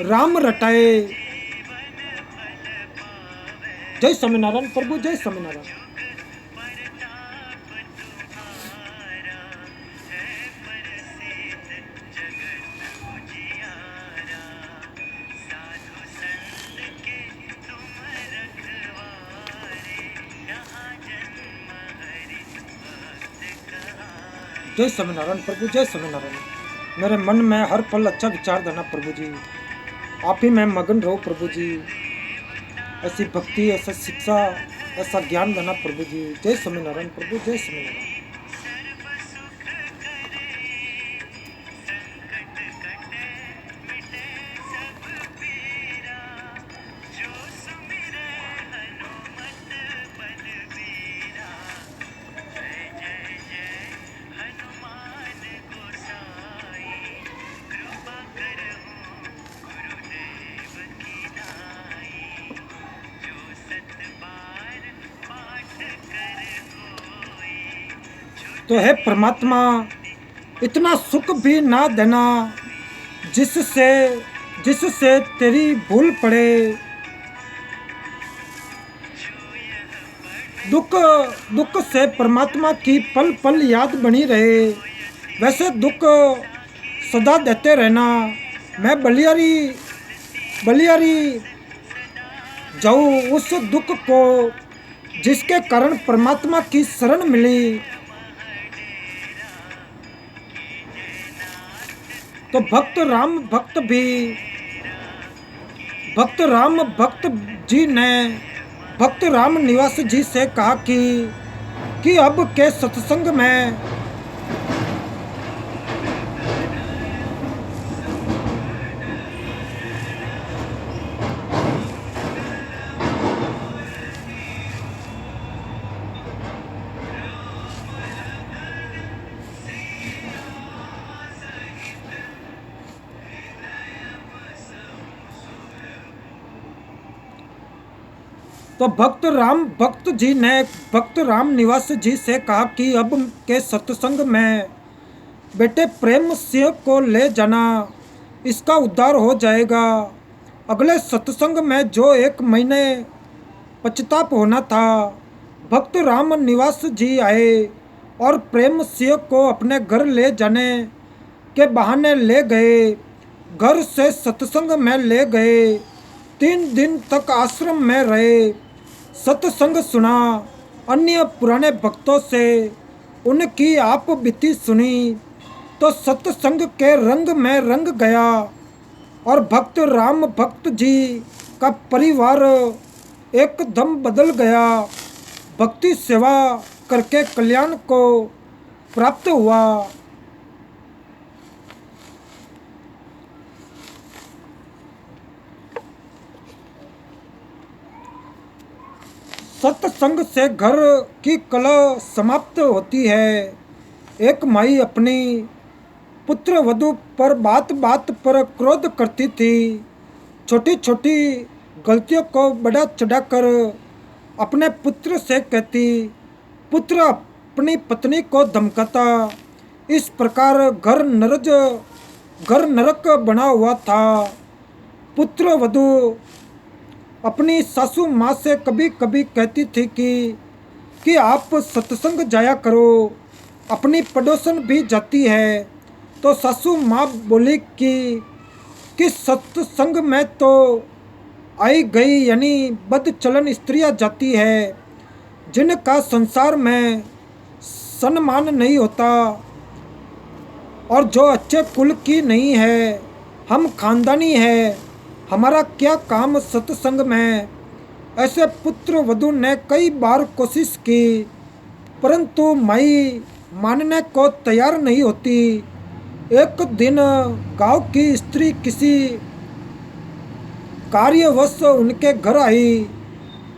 राम रटाए। जय स्वामीनारायण प्रभु, जय स्वामीनारायण। जय स्वामीनारायण प्रभु, जय स्वामीनारायण। मेरे मन में हर पल अच्छा विचार देना प्रभु जी, आप ही मैं मगन रहो प्रभु जी। ऐसी भक्ति, ऐसा शिक्षा, ऐसा ज्ञान देना प्रभु जी। जय स्वामीनारायण प्रभु, जय स्वामीनारायण। तो है परमात्मा, इतना सुख भी ना देना जिससे तेरी भूल पड़े। दुख से परमात्मा की पल पल याद बनी रहे, वैसे दुख सदा देते रहना। मैं बलियारी जाऊँ उस दुख को जिसके कारण परमात्मा की शरण मिली। तो भक्त राम भक्त जी ने भक्त राम निवास जी से कहा कि अब के सत्संग में तो भक्त राम निवास जी से कहा कि अब के सत्संग में बेटे प्रेम सिंह को ले जाना, इसका उद्धार हो जाएगा। अगले सत्संग में जो 1 महीने पश्चाताप होना था, भक्त राम निवास जी आए और प्रेम सिंह को अपने घर ले जाने के बहाने ले गए। घर से सत्संग में ले गए। 3 दिन तक आश्रम में रहे, सत्संग सुना, अन्य पुराने भक्तों से उनकी आप बीती सुनी तो सत्संग के रंग में रंग गया और भक्त राम भक्त जी का परिवार एकदम बदल गया। भक्ति सेवा करके कल्याण को प्राप्त हुआ। सत्संग से घर की कला समाप्त होती है। एक माई अपनी पुत्र वधू पर बात बात पर क्रोध करती थी। छोटी छोटी गलतियों को बड़ा चढ़ाकर अपने पुत्र से कहती। पुत्र अपनी पत्नी को धमकाता। इस प्रकार घर नरक बना हुआ था। पुत्र वधू अपनी सासू माँ से कभी कभी कहती थी कि आप सत्संग जाया करो, अपनी पड़ोसन भी जाती है। तो सासू माँ बोली कि सत्संग में तो आई गई यानी बदचलन स्त्रियाँ जाती है, जिनका संसार में सम्मान नहीं होता और जो अच्छे कुल की नहीं है। हम खानदानी है, हमारा क्या काम सत्संग में। ऐसे पुत्र वधू ने कई बार कोशिश की, परंतु माई मानने को तैयार नहीं होती। एक दिन गांव की स्त्री किसी कार्यवश उनके घर आई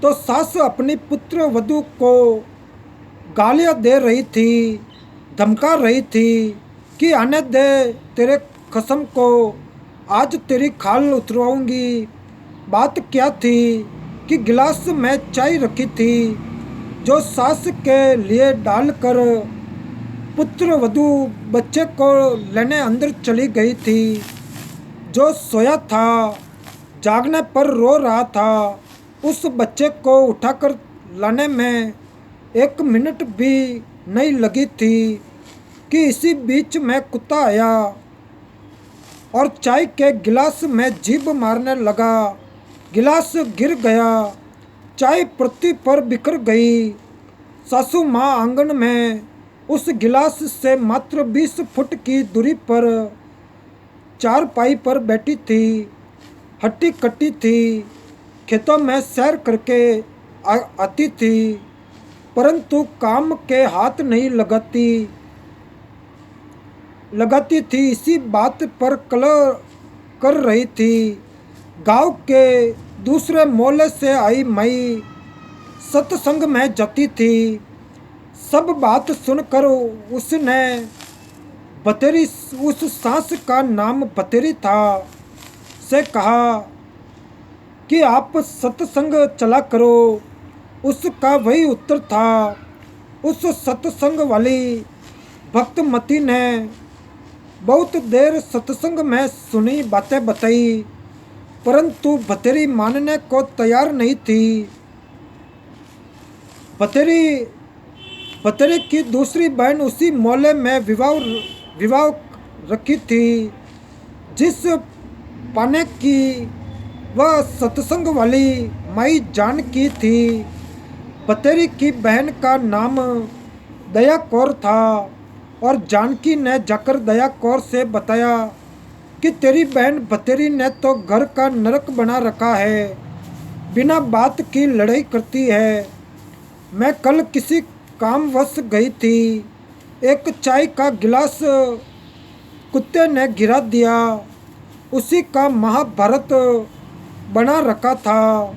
तो सास अपनी पुत्र वधू को गालियां दे रही थी, धमका रही थी कि आने दे, तेरे कसम को आज तेरी खाल उतरवाऊंगी। बात क्या थी कि गिलास में चाय रखी थी जो सास के लिए डालकर पुत्र वधू बच्चे को लेने अंदर चली गई थी। जो सोया था, जागने पर रो रहा था, उस बच्चे को उठाकर लाने में 1 मिनट भी नहीं लगी थी कि इसी बीच में कुत्ता आया और चाय के गिलास में जीभ मारने लगा। गिलास गिर गया, चाय पृथ्वी पर बिखर गई। सासू माँ आंगन में उस गिलास से मात्र 20 फुट की दूरी पर चारपाई पर बैठी थी। हट्टी कट्टी थी, खेतों में सैर करके आती थी, परंतु काम के हाथ नहीं लगाती थी। इसी बात पर कलह कर रही थी। गांव के दूसरे मोहल्ले से आई माई सत्संग में जाती थी। सब बात सुनकर उसने बतेरी, उस सास का नाम बतेरी था, से कहा कि आप सत्संग चला करो। उसका वही उत्तर था। उस सत्संग वाली भक्तमती ने बहुत देर सत्संग में सुनी बातें बताई, परंतु बतेरी मानने को तैयार नहीं थी। बतेरी की दूसरी बहन उसी मोहल्ले में विवाह रखी थी, जिस पाने की वह सत्संग वाली माई जान की थी। बतेरी की बहन का नाम दया कौर था और जानकी ने जाकर दया कौर से बताया कि तेरी बहन बतेरी ने तो घर का नरक बना रखा है, बिना बात की लड़ाई करती है। मैं कल किसी कामवश गई थी, एक चाय का गिलास कुत्ते ने गिरा दिया, उसी का महाभारत बना रखा था।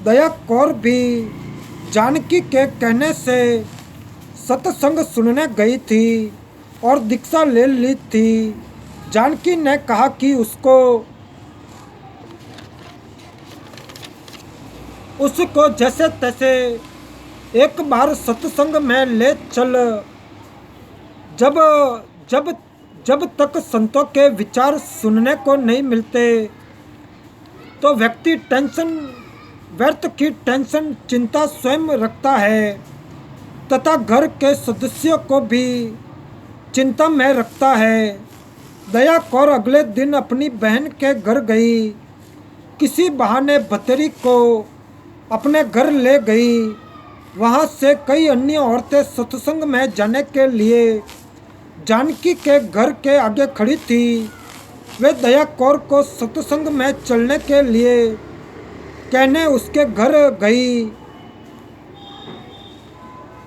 दया कौर भी जानकी के कहने से सत्संग सुनने गई थी और दीक्षा ले ली थी। जानकी ने कहा कि उसको जैसे तैसे एक बार सत्संग में ले चल। जब जब तक संतों के विचार सुनने को नहीं मिलते तो व्यक्ति टेंशन, व्यर्थ की टेंशन, चिंता स्वयं रखता है तथा घर के सदस्यों को भी चिंता में रखता है। दया कौर अगले दिन अपनी बहन के घर गई। किसी बहाने भतेरी को अपने घर ले गई। वहाँ से कई अन्य औरतें सत्संग में जाने के लिए जानकी के घर के आगे खड़ी थी। वे दया कौर को सत्संग में चलने के लिए कहने उसके घर गई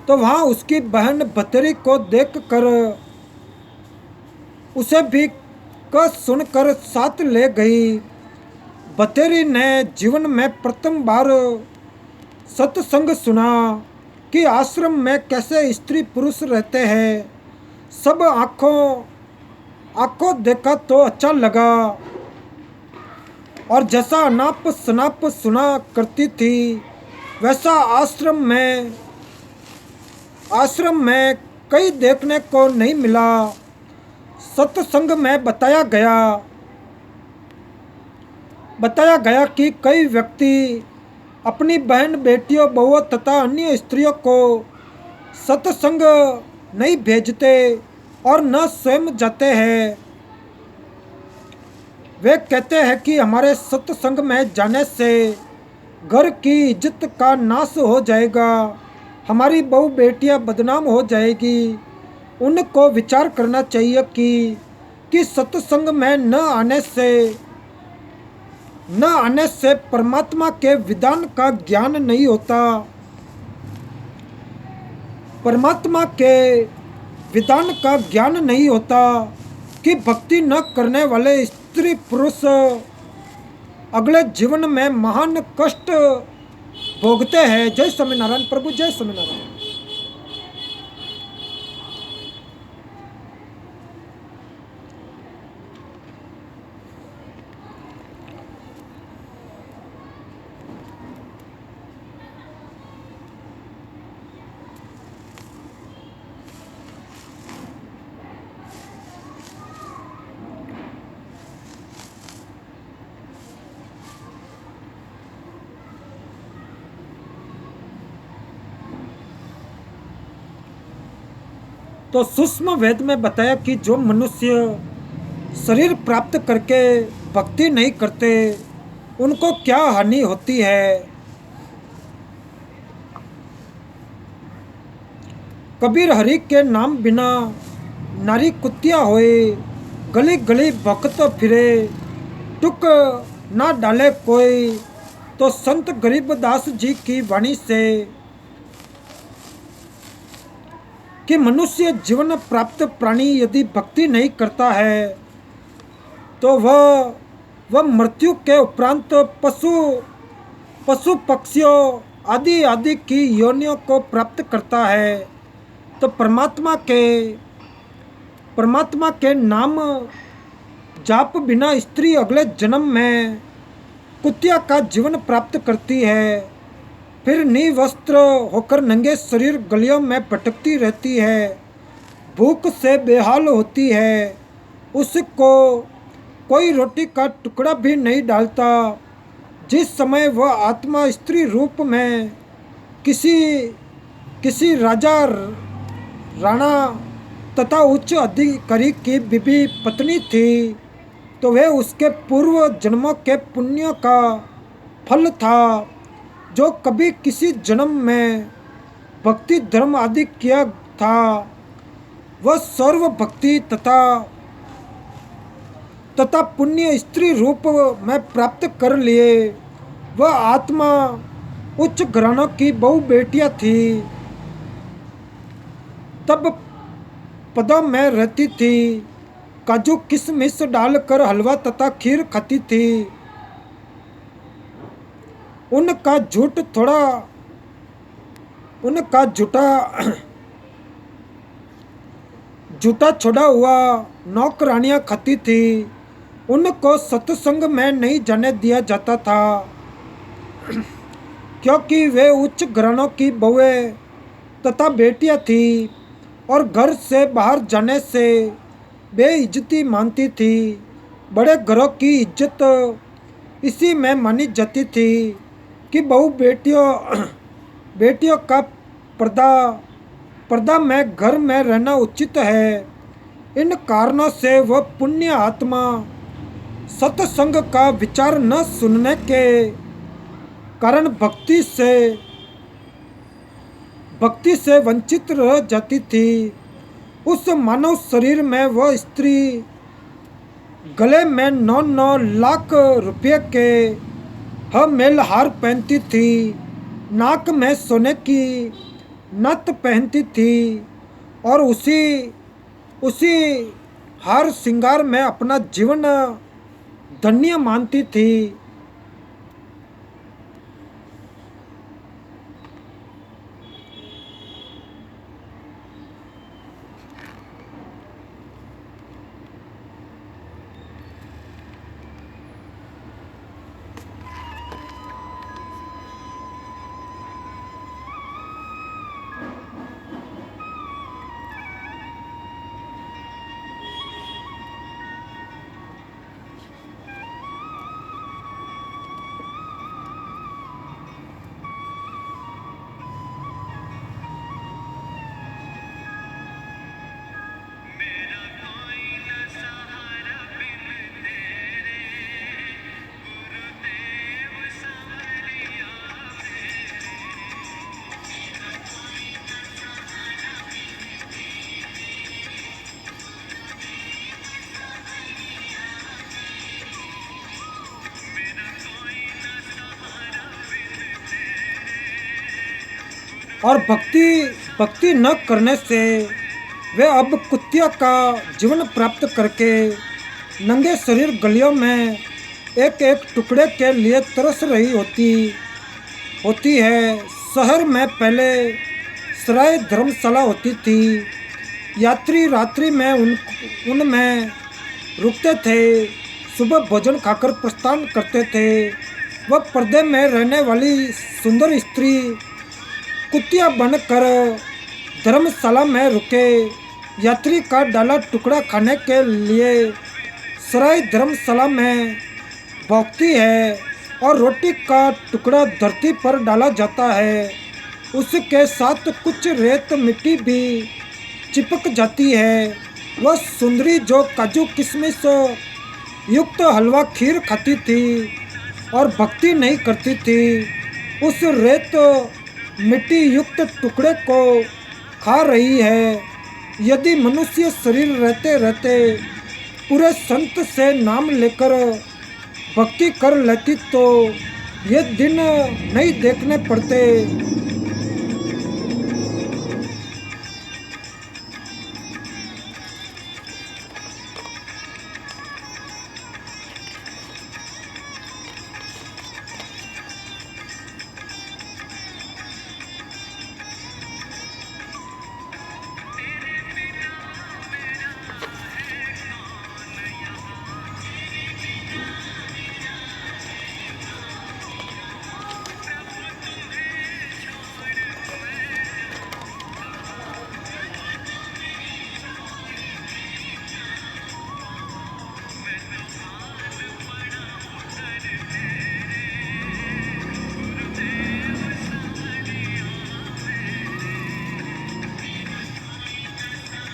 तो वहाँ उसकी बहन भतेरी को देखकर उसे भी कह सुनकर साथ ले गई। भतेरी ने जीवन में प्रथम बार सत्संग सुना कि आश्रम में कैसे स्त्री पुरुष रहते हैं। सब आंखों देखा तो अच्छा लगा और जैसा अनाप शनाप सुना करती थी वैसा आश्रम में कहीं देखने को नहीं मिला। सत्संग में बताया गया कि कई व्यक्ति अपनी बहन, बेटियों, बहुओं तथा अन्य स्त्रियों को सत्संग नहीं भेजते और न स्वयं जाते हैं। वे कहते हैं कि हमारे सत्संग में जाने से घर की इज्जत का नाश हो जाएगा, हमारी बहू बेटियां बदनाम हो जाएगी। उनको विचार करना चाहिए कि सत्संग में न आने से परमात्मा के विधान का ज्ञान नहीं होता। परमात्मा के विधान का ज्ञान नहीं होता कि भक्ति न करने वाले स्त्री पुरुष अगले जीवन में महान कष्ट भोगते हैं। जय स्वामीनारायण प्रभु, जय स्वामीनारायण। तो सूक्ष्म वेद में बताया कि जो मनुष्य शरीर प्राप्त करके भक्ति नहीं करते उनको क्या हानि होती है। कबीर हरि के नाम बिना नारी कुत्तिया होए, गली गली भक्त फिरे, टुक ना डाले कोई। तो संत गरीबदास जी की वाणी से कि मनुष्य जीवन प्राप्त प्राणी यदि भक्ति नहीं करता है तो वह मृत्यु के उपरांत पशु पक्षियों आदि की योनियों को प्राप्त करता है। तो परमात्मा के नाम जाप बिना स्त्री अगले जन्म में कुतिया का जीवन प्राप्त करती है। फिर निवस्त्र होकर नंगे शरीर गलियों में भटकती रहती है, भूख से बेहाल होती है। उसको कोई रोटी का टुकड़ा भी नहीं डालता। जिस समय वह आत्मा स्त्री रूप में किसी राजा, राणा तथा उच्च अधिकारी की बीबी पत्नी थी तो वह उसके पूर्व जन्मों के पुण्यों का फल था जो कभी किसी जन्म में भक्ति धर्म आदि किया था। वह सर्व भक्ति तथा पुण्य स्त्री रूप में प्राप्त कर लिए। वह आत्मा उच्च घरानों की बहु बेटियां थी, तब पदों में रहती थी, काजू किशमिश डालकर हलवा तथा खीर खाती थी। उनका झूठा छोड़ा हुआ नौकरानियां खाती थी। उनको सत्संग में नहीं जाने दिया जाता था क्योंकि वे उच्च घरानों की बहुएं तथा बेटियां थी और घर से बाहर जाने से बेइज्जती मानती थी। बड़े घरों की इज्जत इसी में मानी जाती थी कि बहू बेटियों बेटियों का पर्दा पर्दा में घर में रहना उचित है। इन कारणों से वह पुण्य आत्मा सत्संग का विचार न सुनने के कारण भक्ति से वंचित रह जाती थी। उस मानव शरीर में वह स्त्री गले में 9-9 लाख रुपये के मेल हार पहनती थी, नाक में सोने की नथ पहनती थी और उसी उसी हार श्रृंगार में अपना जीवन धन्य मानती थी। और भक्ति न करने से वे अब कुत्तिया का जीवन प्राप्त करके नंगे शरीर गलियों में एक एक टुकड़े के लिए तरस रही होती है। शहर में पहले सराय धर्मशाला होती थी। यात्री रात्रि में उनमें रुकते थे, सुबह भोजन खाकर प्रस्थान करते थे। वह पर्दे में रहने वाली सुंदर स्त्री कुतिया बनकर धर्मशाला में रुके यात्री का डाला टुकड़ा खाने के लिए सराय धर्मशाला में भोगती है और रोटी का टुकड़ा धरती पर डाला जाता है। उसके साथ कुछ रेत मिट्टी भी चिपक जाती है। वह सुंदरी जो काजू किशमिश युक्त हलवा खीर खाती थी और भक्ति नहीं करती थी, उस रेत मिट्टी युक्त टुकड़े को खा रही है। यदि मनुष्य शरीर रहते रहते पूरे संत से नाम लेकर भक्ति कर लेती तो ये दिन नहीं देखने पड़ते।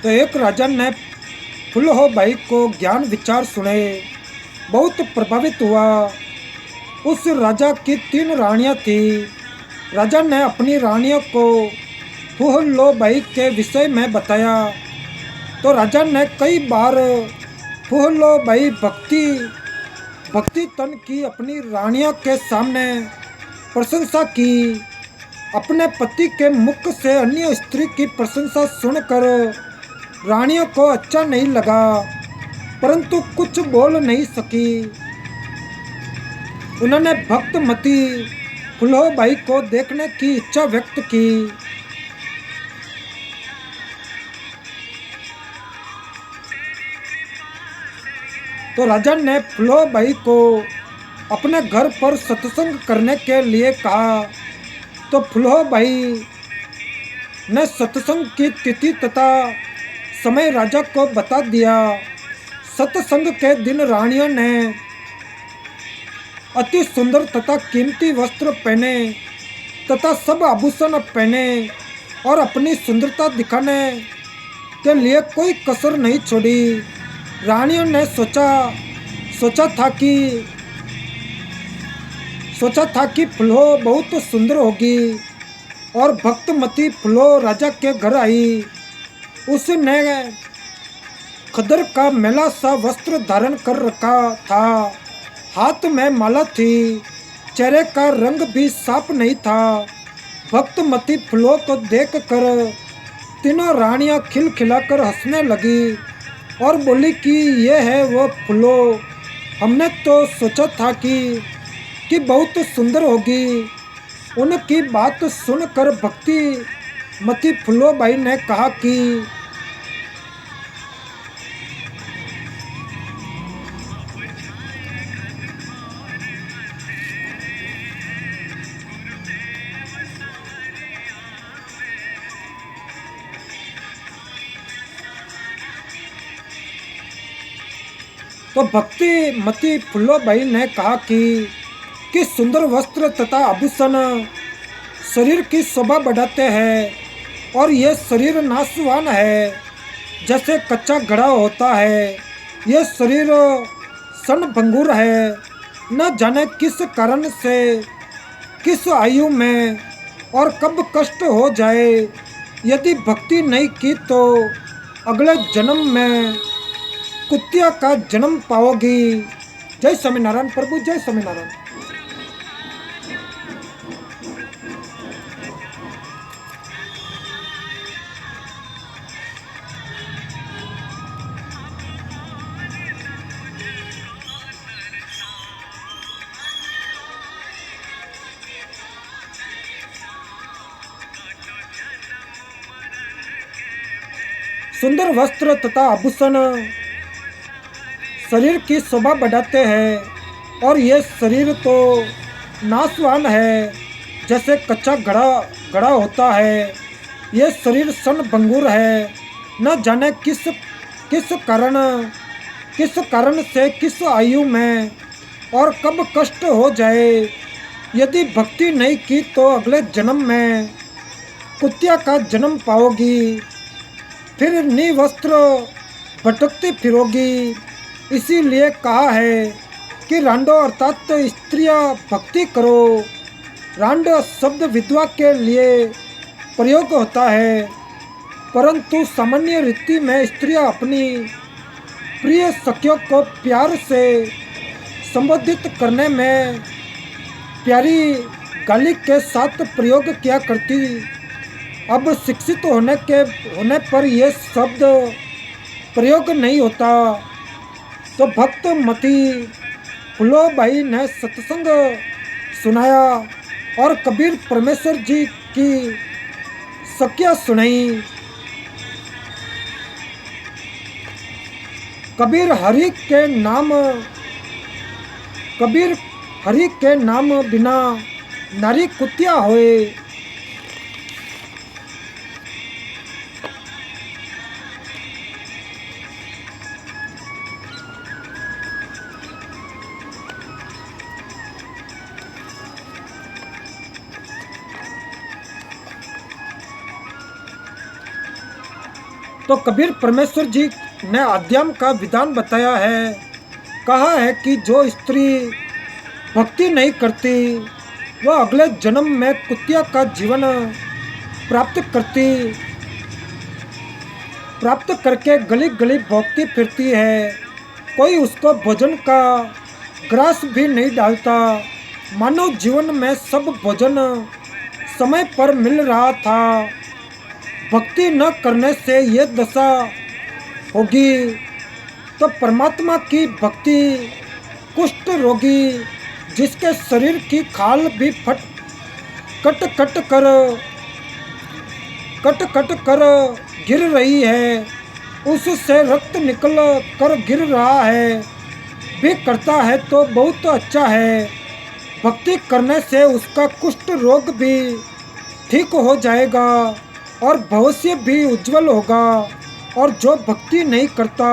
तो एक राजा ने फुलहो भाई को ज्ञान विचार सुने, बहुत प्रभावित हुआ। उस राजा की 3 रानियां थी। राजा ने अपनी रानियों को फुलहो भाई के विषय में बताया तो राजा ने कई बार फुलहो भाई भक्ति तन की अपनी रानियों के सामने प्रशंसा की। अपने पति के मुख से अन्य स्त्री की प्रशंसा सुनकर रानियों को अच्छा नहीं लगा, परंतु कुछ बोल नहीं सकी। उन्होंने भक्तमती फुलहो भाई को देखने की इच्छा व्यक्त की। तो राजा ने फुलहो भाई को अपने घर पर सत्संग करने के लिए कहा। तो फुलहो भाई ने सत्संग की तिथि तथा समय राजा को बता दिया। सत्संग के दिन रानियों ने अति सुंदर तथा कीमती वस्त्र पहने तथा सब आभूषण पहने और अपनी सुंदरता दिखाने के लिए कोई कसर नहीं छोड़ी। रानियों ने सोचा था कि फुलो बहुत सुंदर होगी और भक्तमती फुलो राजा के घर आई। उसने खदर का मैला सा वस्त्र धारण कर रखा था, हाथ में माला थी, चेहरे का रंग भी साफ नहीं था। भक्तमती फुलो को देखकर तीनों रानियां खिलखिलाकर हंसने लगी और बोली कि ये है वो फुलो, हमने तो सोचा था कि बहुत सुंदर होगी। उनकी बात सुनकर भक्ति मती फुलो बाई ने कहा कि भक्ति मती फुलो बाई ने कहा कि सुंदर वस्त्र तथा आभूषण शरीर की शोभा बढ़ाते हैं और ये शरीर नाशवान है, जैसे कच्चा घड़ा होता है। ये शरीर क्षणभंगुर है, न जाने किस कारण से, किस आयु में और कब कष्ट हो जाए। यदि भक्ति नहीं की तो अगले जन्म में कुत्तिया का जन्म पाओगी। जय स्वामीनारायण प्रभु, जय स्वामीनारायण। सुंदर वस्त्र तथा आभूषण शरीर की शोभा बढ़ाते हैं और ये शरीर तो नाशवान है, जैसे कच्चा घड़ा होता है। ये शरीर क्षणभंगुर है, न जाने किस कारण से, किस आयु में और कब कष्ट हो जाए। यदि भक्ति नहीं की तो अगले जन्म में कुत्तिया का जन्म पाओगी, फिर निवस्त्र भटकती फिरोगी। इसीलिए कहा है कि रांडो अर्थात तो स्त्रियां भक्ति करो। रांड शब्द विधवा के लिए प्रयोग होता है, परंतु सामान्य रीति में स्त्रियां अपनी प्रिय सखियों को प्यार से संबोधित करने में प्यारी गाली के साथ प्रयोग किया करती। अब शिक्षित होने पर यह शब्द प्रयोग नहीं होता। तो भक्त मती फुलो बाई ने सत्संग सुनाया और कबीर परमेश्वर जी की सखियाँ सुनाई। कबीर हरि के नाम बिना नारी कुत्तिया होए। तो कबीर परमेश्वर जी ने आध्यात्म का विधान बताया है। कहा है कि जो स्त्री भक्ति नहीं करती वह अगले जन्म में कुत्तिया का जीवन प्राप्त करके गली गली भोगती फिरती है। कोई उसको भोजन का ग्रास भी नहीं डालता। मानव जीवन में सब भोजन समय पर मिल रहा था। भक्ति न करने से ये दशा होगी तो परमात्मा की भक्ति कुष्ठ रोगी जिसके शरीर की खाल भी कट कट कर गिर रही है, उससे रक्त निकल कर गिर रहा है, भी करता है तो बहुत अच्छा है। भक्ति करने से उसका कुष्ठ रोग भी ठीक हो जाएगा और भविष्य भी उज्जवल होगा और जो भक्ति नहीं करता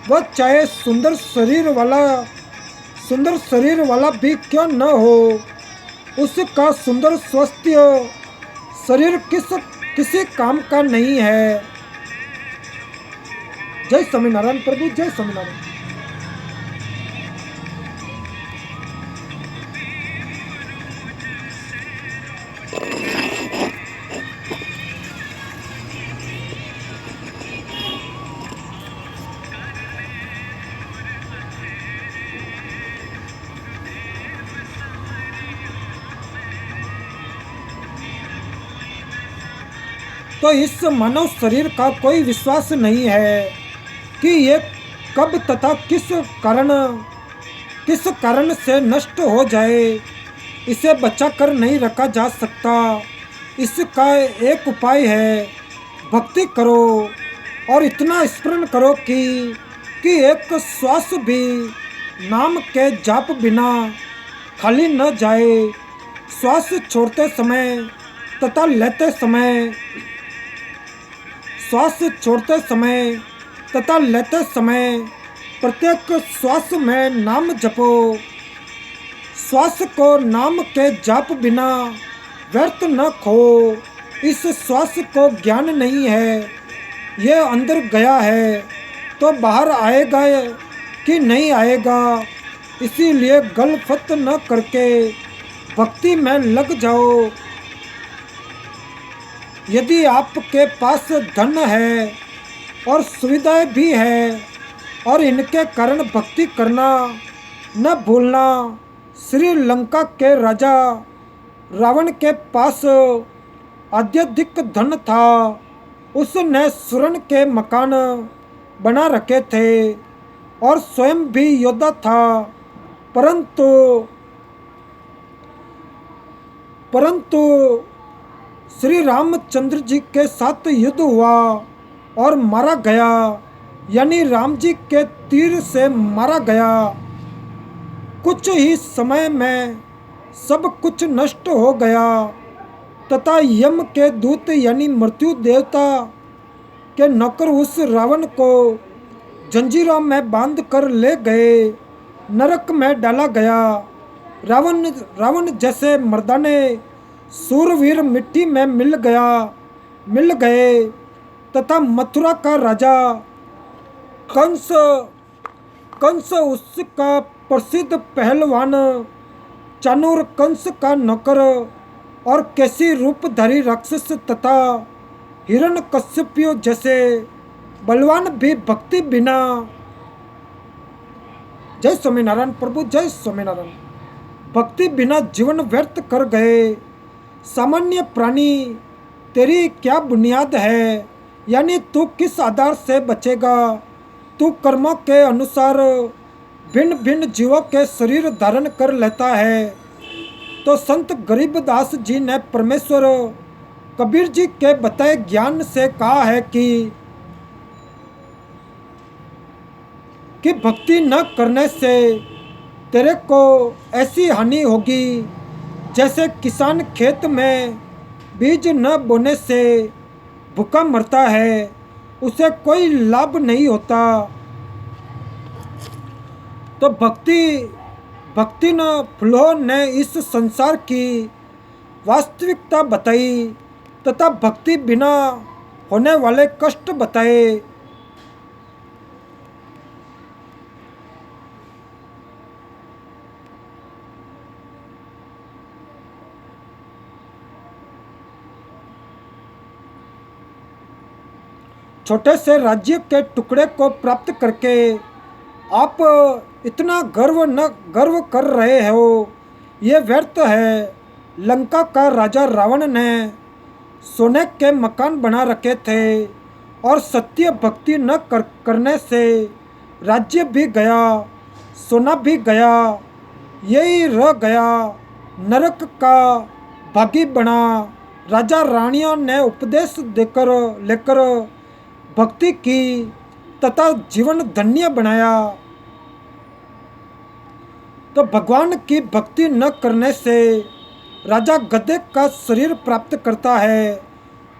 वह चाहे सुंदर शरीर वाला भी क्यों न हो, उसका सुंदर स्वस्थ शरीर किसी काम का नहीं है। जय स्वामीनारायण प्रभु, जय स्वामीनारायण। तो इस मानव शरीर का कोई विश्वास नहीं है कि ये कब तथा किस कारण से नष्ट हो जाए। इसे बचा कर नहीं रखा जा सकता। इसका एक उपाय है, भक्ति करो और इतना स्मरण करो कि एक श्वास भी नाम के जाप बिना खाली न जाए। श्वास छोड़ते समय तथा लेते समय, श्वास छोड़ते समय तथा लेते समय प्रत्येक श्वास में नाम जपो। श्वास को नाम के जाप बिना व्यर्थ न खो। इस श्वास को ज्ञान नहीं है, ये अंदर गया है तो बाहर आएगा कि नहीं आएगा। इसीलिए गलफत न करके भक्ति में लग जाओ। यदि आपके पास धन है और सुविधाएं भी है और इनके कारण भक्ति करना न भूलना। श्रीलंका के राजा रावण के पास अत्यधिक धन था। उसने स्वर्ण के मकान बना रखे थे और स्वयं भी योद्धा था, परंतु श्री रामचंद्र जी के साथ युद्ध हुआ और मारा गया, यानी राम जी के तीर से मारा गया। कुछ ही समय में सब कुछ नष्ट हो गया तथा यम के दूत यानी मृत्यु देवता के नौकर उस रावण को जंजीरों में बांध कर ले गए, नरक में डाला गया। रावण जैसे मर्दाने सूरवीर मिट्टी में मिल गए तथा मथुरा का राजा कंस उसका प्रसिद्ध पहलवान चाणूर, कंस का नौकर और कैसी रूपधारी राक्षस तथा हिरण्यकश्यप जैसे बलवान भी भक्ति बिना, जय स्वामीनारायण प्रभु, जय स्वामीनारायण, भक्ति बिना जीवन व्यर्थ कर गए। सामान्य प्राणी तेरी क्या बुनियाद है, यानी तू किस आधार से बचेगा। तू कर्मों के अनुसार भिन्न भिन्न जीवों के शरीर धारण कर लेता है। तो संत गरीबदास जी ने परमेश्वर कबीर जी के बताए ज्ञान से कहा है कि भक्ति न करने से तेरे को ऐसी हानि होगी जैसे किसान खेत में बीज न बोने से भूखा मरता है, उसे कोई लाभ नहीं होता। तो भक्ति न फुल्हो ने इस संसार की वास्तविकता बताई तथा भक्ति बिना होने वाले कष्ट बताए। छोटे से राज्य के टुकड़े को प्राप्त करके आप इतना गर्व कर रहे हो, ये व्यर्थ है। लंका का राजा रावण ने सोने के मकान बना रखे थे और सत्य भक्ति न करने से राज्य भी गया, सोना भी गया, यही रह गया, नरक का भागी बना। राजा रानियों ने उपदेश लेकर भक्ति की तथा जीवन धन्य बनाया। तो भगवान की भक्ति न करने से राजा गधे का शरीर प्राप्त करता है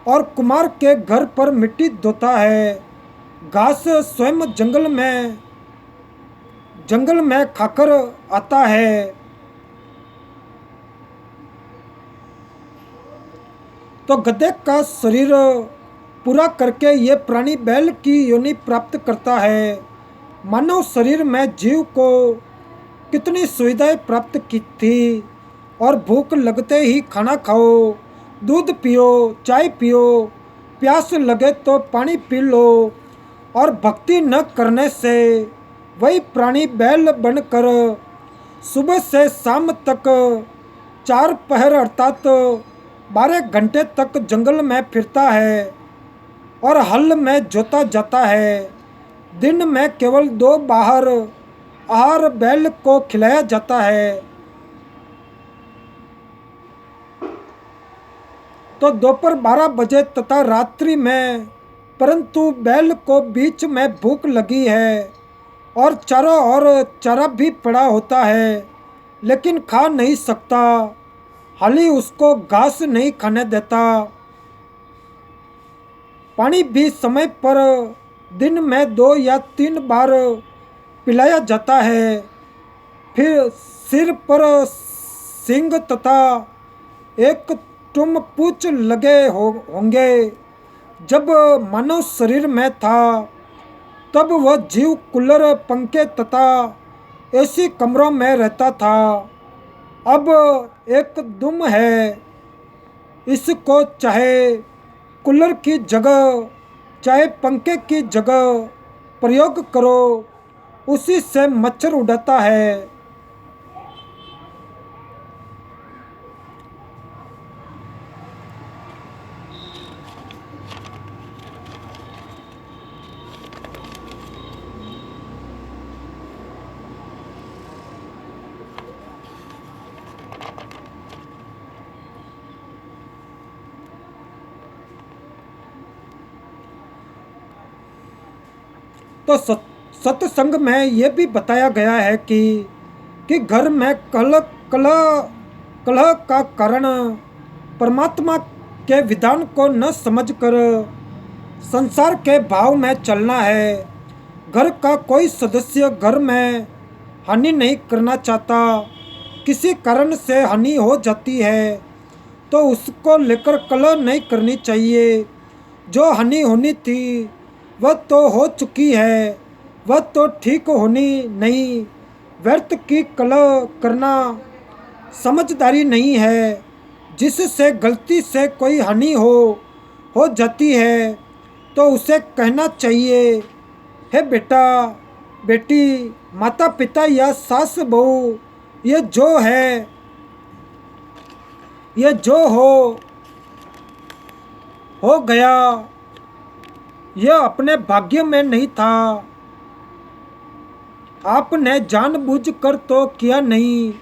और कुमार के घर पर मिट्टी धोता है। घास स्वयं जंगल में खाकर आता है। तो गधे का शरीर पूरा करके ये प्राणी बैल की योनि प्राप्त करता है। मानव शरीर में जीव को कितनी सुविधाएं प्राप्त की थी, और भूख लगते ही खाना खाओ, दूध पियो, चाय पियो, प्यास लगे तो पानी पी लो, और भक्ति न करने से वही प्राणी बैल बनकर सुबह से शाम तक 4 पहर अर्थात 12 घंटे तक जंगल में फिरता है और हल में जोता जाता है। दिन में केवल 2 बार आहार बैल को खिलाया जाता है। तो दोपहर 12 बजे तथा रात्रि में, परंतु बैल को बीच में भूख लगी है और चारों ओर चारा भी पड़ा होता है, लेकिन खा नहीं सकता। हाली उसको घास नहीं खाने देता। पानी भी समय पर दिन में 2 या 3 बार पिलाया जाता है। फिर सिर पर सींग तथा एक तुम पूछ लगे होंगे। जब मानव शरीर में था तब वह जीव कूलर, पंखे तथा एसी कमरों में रहता था। अब एक दुम है, इसको चाहे कूलर की जगह चाहे पंखे की जगह प्रयोग करो, उसी से मच्छर उड़ाता है। तो सत्संग में ये भी बताया गया है कि घर में कलह का कारण परमात्मा के विधान को न समझकर संसार के भाव में चलना है। घर का कोई सदस्य घर में हानि नहीं करना चाहता। किसी कारण से हानि हो जाती है तो उसको लेकर कलह नहीं करनी चाहिए। जो हानि होनी थी वह तो हो चुकी है, वह तो ठीक होनी नहीं। व्यर्थ की कलह करना समझदारी नहीं है। जिससे गलती से कोई हानि हो जाती है तो उसे कहना चाहिए, हे बेटा बेटी, माता पिता या सास बहू, ये जो हो गया, यह अपने भाग्य में नहीं था। आपने जानबूझकर तो किया नहीं।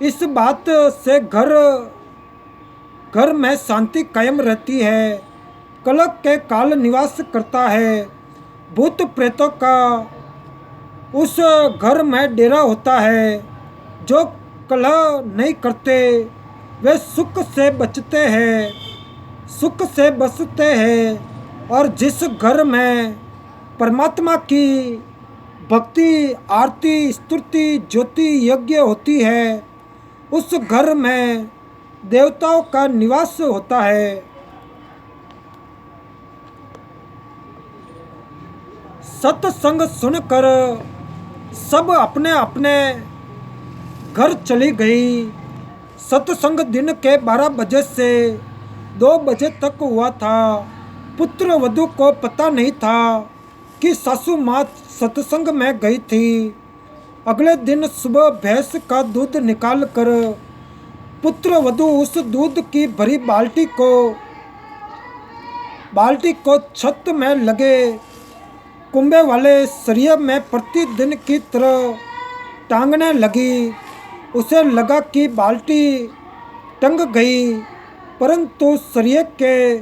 इस बात से घर में शांति कायम रहती है। कलह के काल निवास करता है। भूत प्रेतों का उस घर में डेरा होता है। जो कलह नहीं करते वे सुख से बचते हैं। और जिस घर में परमात्मा की भक्ति, आरती, स्तुति, ज्योति, यज्ञ होती है, उस घर में देवताओं का निवास होता है। सत्संग सुनकर सब अपने अपने घर चली गई। सत्संग दिन के 12 बजे से 2 बजे तक हुआ था। पुत्र वधू को पता नहीं था कि सासू माँ सत्संग में गई थी। अगले दिन सुबह भैंस का दूध निकालकर पुत्र वधू उस दूध की भरी बाल्टी को छत में लगे कुंबे वाले सरिये में प्रतिदिन की तरह टांगने लगी। उसे लगा कि बाल्टी टंग गई, परंतु सरिये के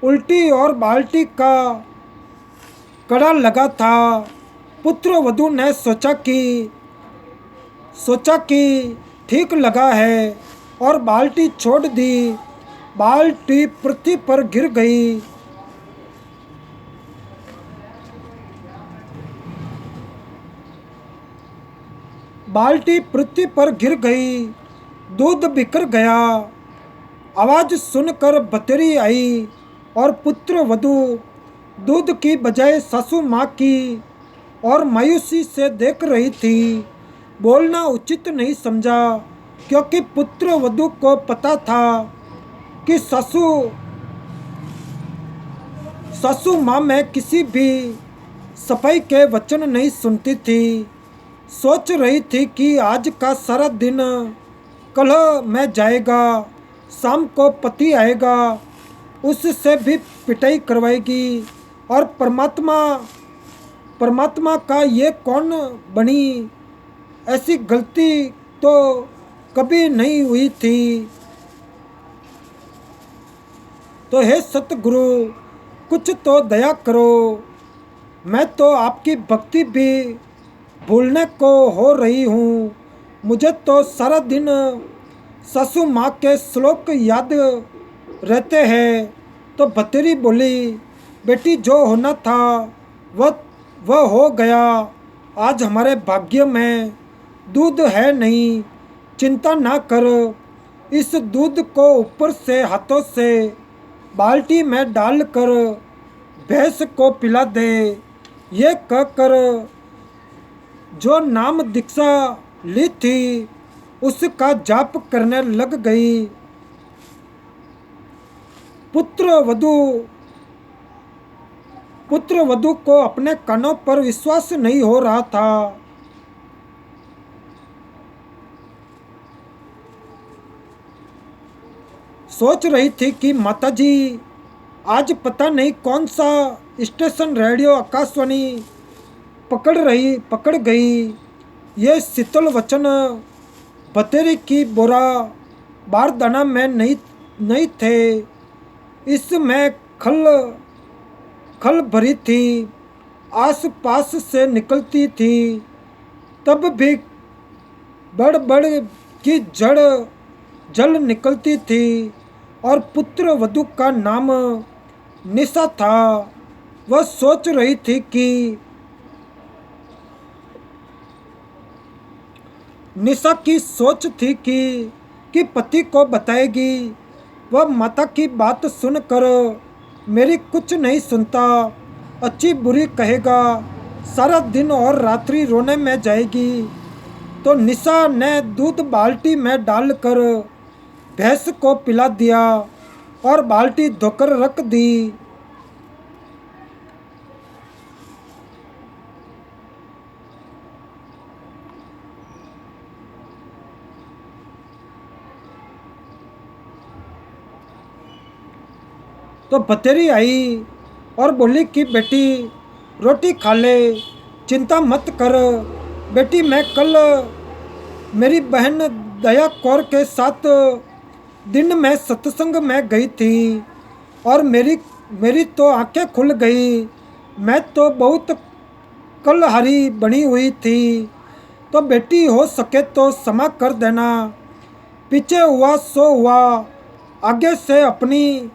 उल्टी और बाल्टी का कड़ा लगा था। पुत्र वधू ने सोचा कि ठीक लगा है और बाल्टी छोड़ दी। बाल्टी पृथ्वी पर गिर गई। बाल्टी पृथ्वी पर गिर गई, दूध बिखर गया। आवाज़ सुनकर भतेरी आई और पुत्र वधू दूध की बजाय सासू माँ की और मायूसी से देख रही थी। बोलना उचित नहीं समझा, क्योंकि पुत्र वधू को पता था कि सासू माँ में किसी भी सफाई के वचन नहीं सुनती थी। सोच रही थी कि आज का सारा दिन कलह में जाएगा, शाम को पति आएगा, उससे भी पिटाई करवाएगी और परमात्मा का ये कौन बनी। ऐसी गलती तो कभी नहीं हुई थी। तो हे सतगुरु, कुछ तो दया करो। मैं तो आपकी भक्ति भी भूलने को हो रही हूँ। मुझे तो सारा दिन सासू माँ के श्लोक याद रहते हैं। तो भतेरी बोली, बेटी जो होना था वह हो गया। आज हमारे भाग्य में दूध है नहीं, चिंता ना कर। इस दूध को ऊपर से हाथों से बाल्टी में डालकर भैंस को पिला दे। ये कहकर जो नाम दीक्षा ली थी उसका जाप करने लग गई। पुत्र वधू को अपने कानों पर विश्वास नहीं हो रहा था। सोच रही थी कि माताजी आज पता नहीं कौन सा स्टेशन रेडियो आकाशवाणी पकड़ गई। ये शीतल वचन भतेरी की बोरा बारदाना में नहीं थे। इसमें खल भरी थी, आस पास से निकलती थी। तब भी बड़ की जल निकलती थी और पुत्र वधू का नाम निशा था। वह सोच रही थी कि निशा की सोच थी कि पति को बताएगी। वह माता की बात सुनकर मेरी कुछ नहीं सुनता, अच्छी बुरी कहेगा, सारा दिन और रात्रि रोने में जाएगी। तो निशा ने दूध बाल्टी में डालकर भैंस को पिला दिया और बाल्टी धोकर रख दी। तो भतेरी आई और बोली कि बेटी रोटी खा ले, चिंता मत कर बेटी। मैं कल मेरी बहन दया कौर के साथ दिन में सत्संग में गई थी और मेरी तो आंखें खुल गई। मैं तो बहुत कलहारी बनी हुई थी। तो बेटी हो सके तो क्षमा कर देना। पीछे हुआ सो हुआ, आगे से अपनी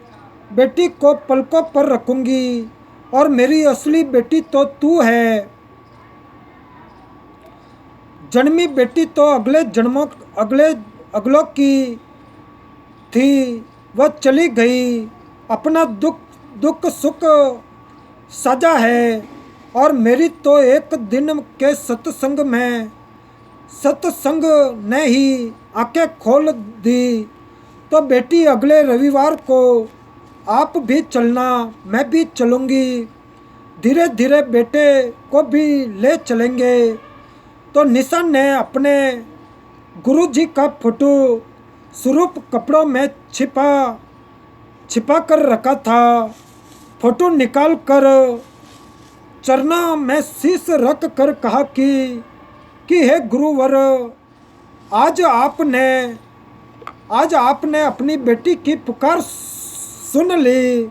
बेटी को पलकों पर रखूंगी और मेरी असली बेटी तो तू है। जन्मी बेटी तो अगलों की थी, वह चली गई। अपना दुख सुख साझा है और मेरी तो एक दिन के सत्संग ने ही आंखें खोल दी। तो बेटी अगले रविवार को आप भी चलना, मैं भी चलूँगी। धीरे धीरे बेटे को भी ले चलेंगे। तो निशा ने अपने गुरुजी का फोटो स्वरूप कपड़ों में छिपा कर रखा था। फोटो निकाल कर चरणों में शीश रख कर कहा कि हे गुरुवर, आज आपने अपनी बेटी की पुकार सुन ली,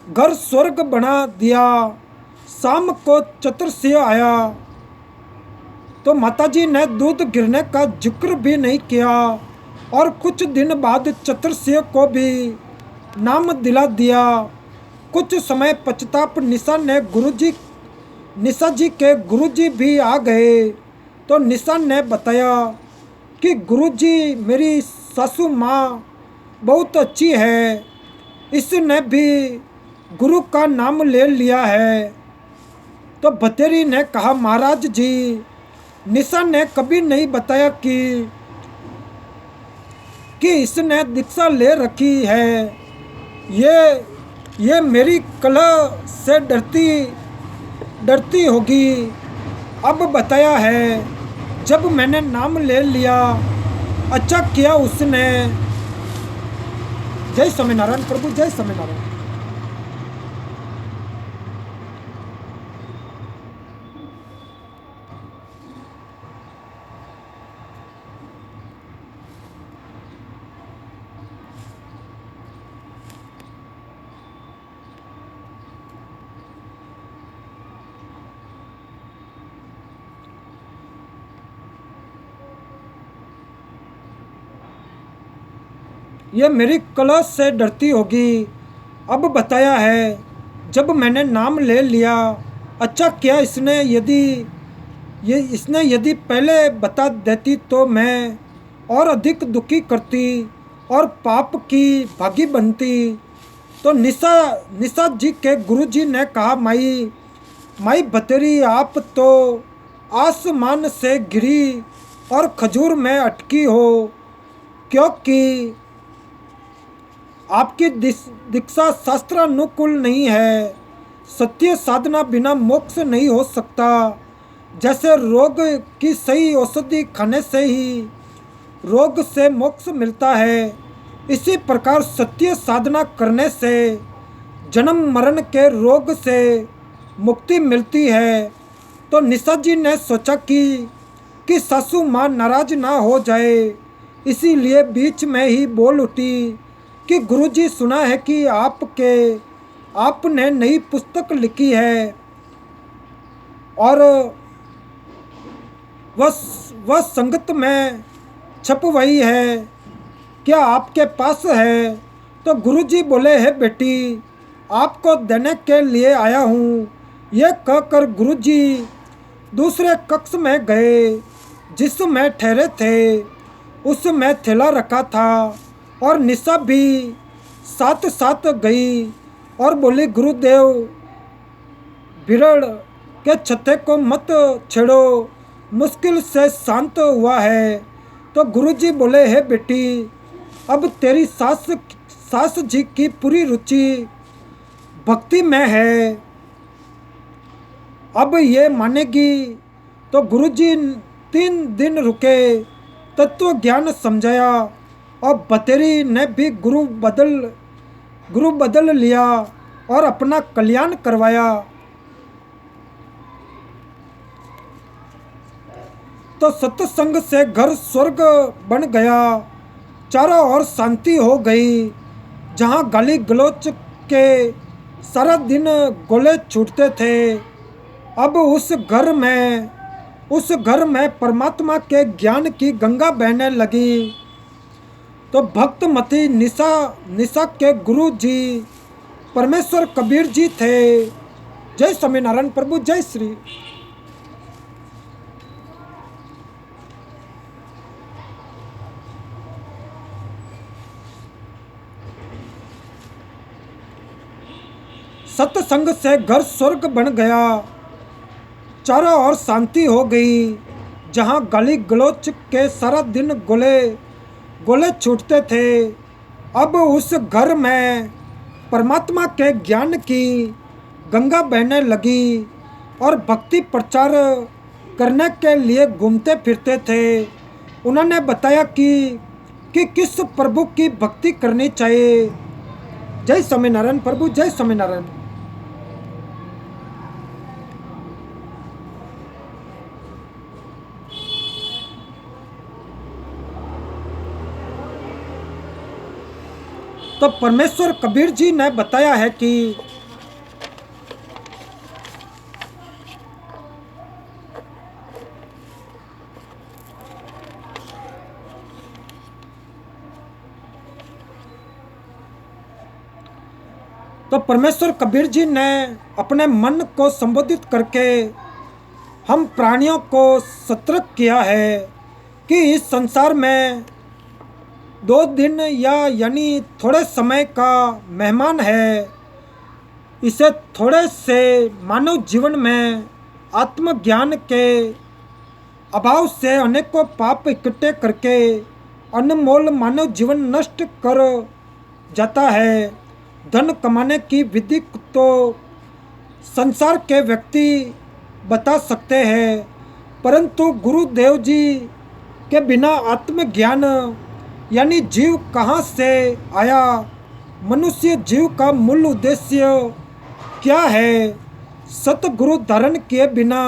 घर स्वर्ग बना दिया। शाम को चतुर्दशी आया तो माताजी ने दूध गिरने का जिक्र भी नहीं किया और कुछ दिन बाद चतुर्दशी को भी नाम दिला दिया। कुछ समय पश्चात निशा जी के गुरुजी भी आ गए। तो निशा ने बताया कि गुरुजी, मेरी सासू माँ बहुत अच्छी है, इसने भी गुरु का नाम ले लिया है। तो बतेरी ने कहा, महाराज जी, निशा ने कभी नहीं बताया कि इसने दीक्षा ले रखी है। ये मेरी कलह से डरती होगी। अब बताया है, जब मैंने नाम ले लिया, अच्छा किया उसने। जय स्वामीनारायण प्रभु, जय स्वामीनारायण। ये मेरी कलह से डरती होगी। अब बताया है, जब मैंने नाम ले लिया, अच्छा किया इसने यदि पहले बता देती तो मैं और अधिक दुखी करती और पाप की भागी बनती। तो निशा जी के गुरुजी ने कहा, माई बतेरी, आप तो आसमान से गिरी और खजूर में अटकी हो, क्योंकि आपकी दीक्षा शास्त्रानुकूल नहीं है। सत्य साधना बिना मोक्ष नहीं हो सकता। जैसे रोग की सही औषधि खाने से ही रोग से मोक्ष मिलता है, इसी प्रकार सत्य साधना करने से जन्म मरण के रोग से मुक्ति मिलती है। तो निशा जी ने सोचा कि सासू माँ नाराज ना हो जाए, इसीलिए बीच में ही बोल उठी कि गुरुजी, सुना है कि आपने नई पुस्तक लिखी है और वह संगत में छपवाई है, क्या आपके पास है? तो गुरुजी बोले, है बेटी, आपको देने के लिए आया हूँ। ये कहकर गुरुजी दूसरे कक्ष में गए, जिसमें ठहरे थे उसमें थैला रखा था और निशा भी साथ साथ गई और बोली, गुरुदेव, बिरड़ के छत्ते को मत छेड़ो, मुश्किल से शांत हुआ है। तो गुरुजी बोले, हे बेटी, अब तेरी सास जी की पूरी रुचि भक्ति में है, अब ये मानेगी। तो गुरुजी 3 दिन रुके, तत्व ज्ञान समझाया और बतेरी ने भी गुरु बदल लिया और अपना कल्याण करवाया। तो सत्संग से घर स्वर्ग बन गया, चारों ओर शांति हो गई। जहाँ गाली गलौच के सारा दिन गोले छूटते थे, अब उस घर में परमात्मा के ज्ञान की गंगा बहने लगी। तो भक्तमती निशा के गुरु जी परमेश्वर कबीर जी थे। जय स्वामीनारायण प्रभु, जय श्री। सत्संग से घर स्वर्ग बन गया, चारों ओर शांति हो गई। जहाँ गाली गलौच के सारा दिन गोले छूटते थे, अब उस घर में परमात्मा के ज्ञान की गंगा बहने लगी और भक्ति प्रचार करने के लिए घूमते फिरते थे। उन्होंने बताया कि किस प्रभु की भक्ति करनी चाहिए। जय स्वामीनारायण प्रभु, जय स्वामीनारायण। तो परमेश्वर कबीर जी ने बताया है कि अपने मन को संबोधित करके हम प्राणियों को सतर्क किया है कि इस संसार में 2 दिन यानी थोड़े समय का मेहमान है। इसे थोड़े से मानव जीवन में आत्मज्ञान के अभाव से अनेकों पाप इकट्ठे करके अनमोल मानव जीवन नष्ट कर जाता है। धन कमाने की विधि तो संसार के व्यक्ति बता सकते हैं, परंतु गुरुदेव जी के बिना आत्मज्ञान यानी जीव कहाँ से आया, मनुष्य जीव का मूल उद्देश्य क्या है, सतगुरु धारण किए बिना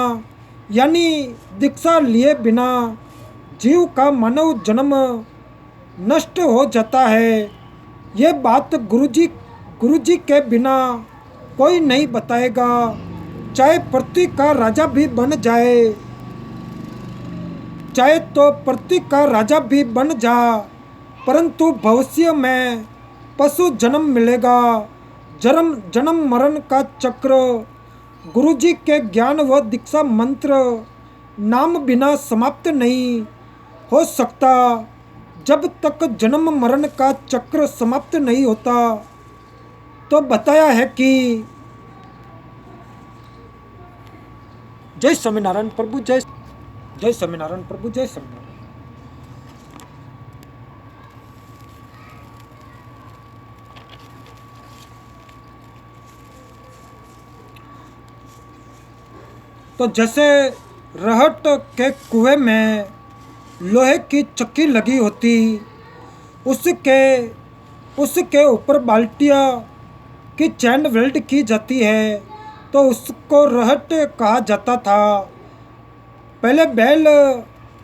यानी दीक्षा लिए बिना जीव का मानव जन्म नष्ट हो जाता है। ये बात गुरुजी के बिना कोई नहीं बताएगा। चाहे पृथ्वी का राजा भी बन जाए, चाहे तो पृथ्वी का राजा भी बन जा, परंतु भविष्य में पशु जन्म मिलेगा। जन्म मरण का चक्र गुरुजी के ज्ञान व दीक्षा मंत्र नाम बिना समाप्त नहीं हो सकता। जब तक जन्म मरण का चक्र समाप्त नहीं होता तो बताया है कि जय स्वामीनारायण प्रभु, जय स्वामीनारायण प्रभु, जय स्वामीनारायण। तो जैसे रहट के कुएं में लोहे की चक्की लगी होती, उसके ऊपर बाल्टियाँ की चैन वेल्ड की जाती है, तो उसको रहट कहा जाता था। पहले बैल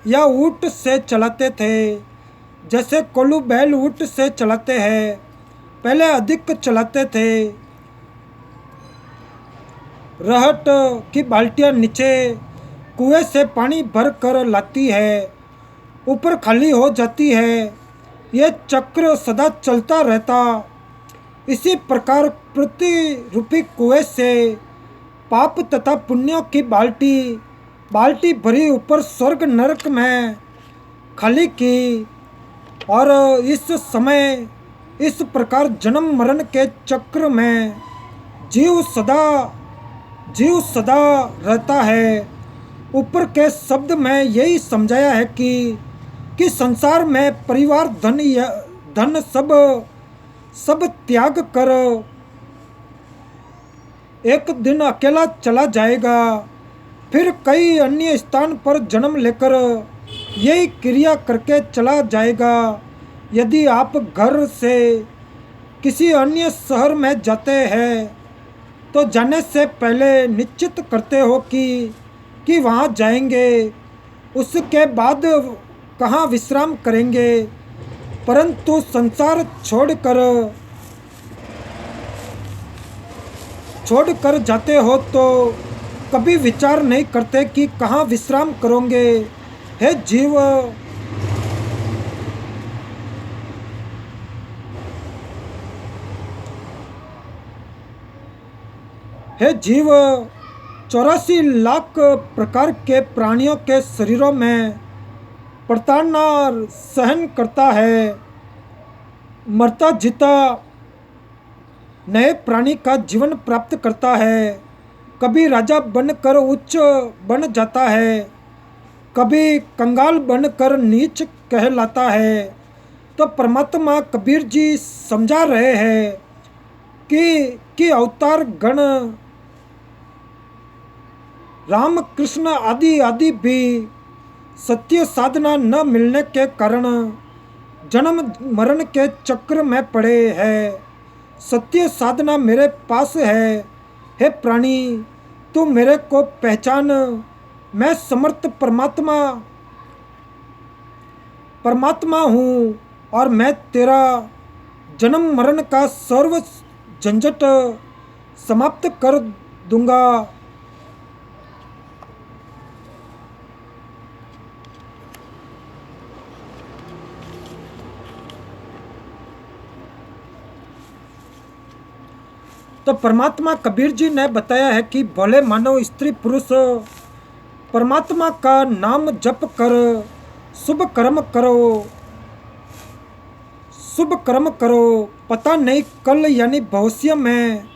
या ऊँट से चलाते थे, जैसे कोल्हू बैल ऊँट से चलाते हैं, पहले अधिक चलाते थे। रहट की बाल्टियाँ नीचे कुएं से पानी भर कर लाती है, ऊपर खाली हो जाती है। यह चक्र सदा चलता रहता। इसी प्रकार पृथ्वी रूपी कुएं से पाप तथा पुण्यों की बाल्टी भरी ऊपर स्वर्ग नरक में खाली की, और इस समय इस प्रकार जन्म मरण के चक्र में जीव सदा रहता है। ऊपर के शब्द में यही समझाया है कि संसार में परिवार धन सब त्याग कर एक दिन अकेला चला जाएगा, फिर कई अन्य स्थान पर जन्म लेकर यही क्रिया करके चला जाएगा। यदि आप घर से किसी अन्य शहर में जाते हैं तो जाने से पहले निश्चित करते हो कि वहाँ जाएंगे, उसके बाद कहाँ विश्राम करेंगे, परंतु संसार छोड़कर जाते हो तो कभी विचार नहीं करते कि कहाँ विश्राम करोगे। हे जीव 84 लाख प्रकार के प्राणियों के शरीरों में प्रताड़ना सहन करता है। मरता जीता नए प्राणी का जीवन प्राप्त करता है। कभी राजा बनकर उच्च बन जाता है, कभी कंगाल बनकर नीच कहलाता है। तो परमात्मा कबीर जी समझा रहे हैं कि अवतार गण राम कृष्ण आदि भी सत्य साधना न मिलने के कारण जन्म मरण के चक्र में पड़े हैं। सत्य साधना मेरे पास है। हे प्राणी, तू मेरे को पहचान। मैं समर्थ परमात्मा हूँ और मैं तेरा जन्म मरण का सर्व झंझट समाप्त कर दूंगा। तो परमात्मा कबीर जी ने बताया है कि भले मानव स्त्री पुरुष परमात्मा का नाम जप कर शुभ कर्म करो, शुभ कर्म करो। पता नहीं कल यानी भविष्य में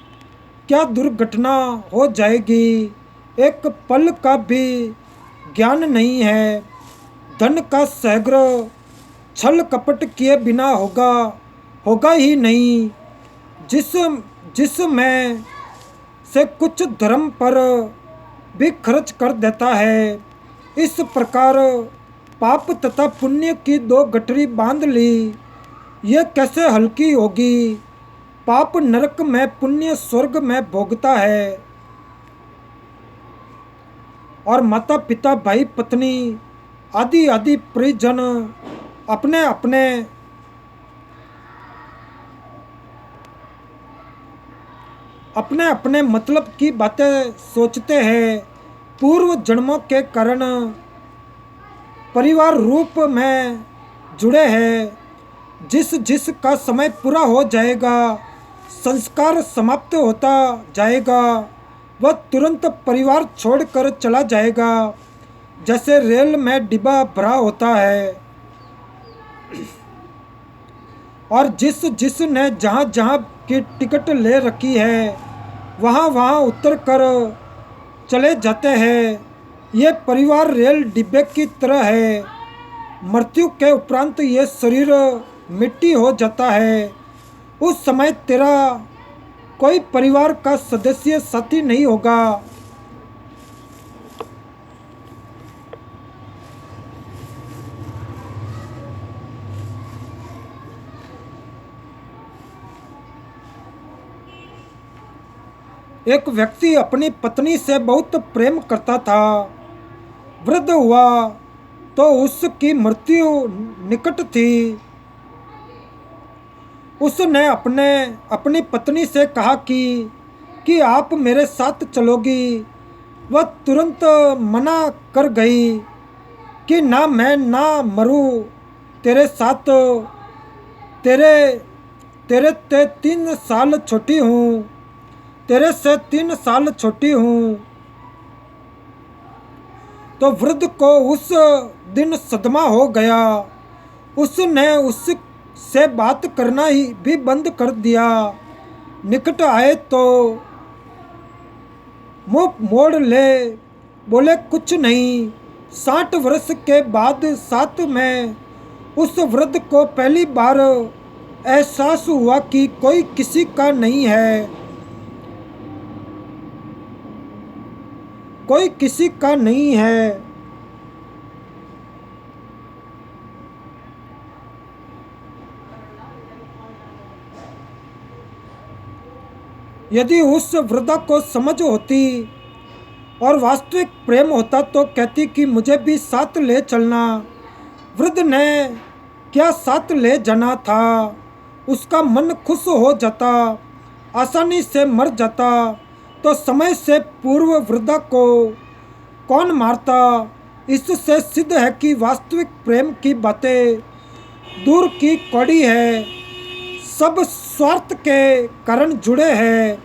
क्या दुर्घटना हो जाएगी, एक पल का भी ज्ञान नहीं है। धन का सैग्रह छल कपट किए बिना होगा ही नहीं। जिसमें से कुछ धर्म पर भी खर्च कर देता है। इस प्रकार पाप तथा पुण्य की दो गठरी बांध ली, ये कैसे हल्की होगी। पाप नरक में, पुण्य स्वर्ग में भोगता है। और माता पिता भाई पत्नी आदि आदि परिजन अपने अपने मतलब की बातें सोचते हैं। पूर्व जन्मों के कारण परिवार रूप में जुड़े हैं। जिस का समय पूरा हो जाएगा, संस्कार समाप्त होता जाएगा, वह तुरंत परिवार छोड़कर चला जाएगा, जैसे रेल में डिब्बा भरा होता है। और जिस ने जहाँ की टिकट ले रखी है, वहाँ उतर कर चले जाते हैं। ये परिवार रेल डिब्बे की तरह है। मृत्यु के उपरांत ये शरीर मिट्टी हो जाता है। उस समय तेरा कोई परिवार का सदस्य साथी नहीं होगा। एक व्यक्ति अपनी पत्नी से बहुत प्रेम करता था। वृद्ध हुआ तो उसकी मृत्यु निकट थी। उसने अपनी पत्नी से कहा कि आप मेरे साथ चलोगी। वह तुरंत मना कर गई कि ना, मैं ना मरूं तेरे साथ। तेरे से 3 साल छोटी हूँ, तेरे से 3 साल छोटी हूँ। तो वृद्ध को उस दिन सदमा हो गया। उसने उससे बात करना ही भी बंद कर दिया। निकट आए तो मुंह मोड़ ले बोले, कुछ नहीं। 60 वर्ष के बाद साथ में उस वृद्ध को पहली बार एहसास हुआ कि कोई किसी का नहीं है, कोई किसी का नहीं है। यदि उस वृद्धा को समझ होती और वास्तविक प्रेम होता तो कहती कि मुझे भी साथ ले चलना। वृद्ध ने क्या साथ ले जाना था। उसका मन खुश हो जाता, आसानी से मर जाता। तो समय से पूर्व वृद्धा को कौन मारता। इससे सिद्ध है कि वास्तविक प्रेम की बातें दूर की कौड़ी है, सब स्वार्थ के कारण जुड़े हैं।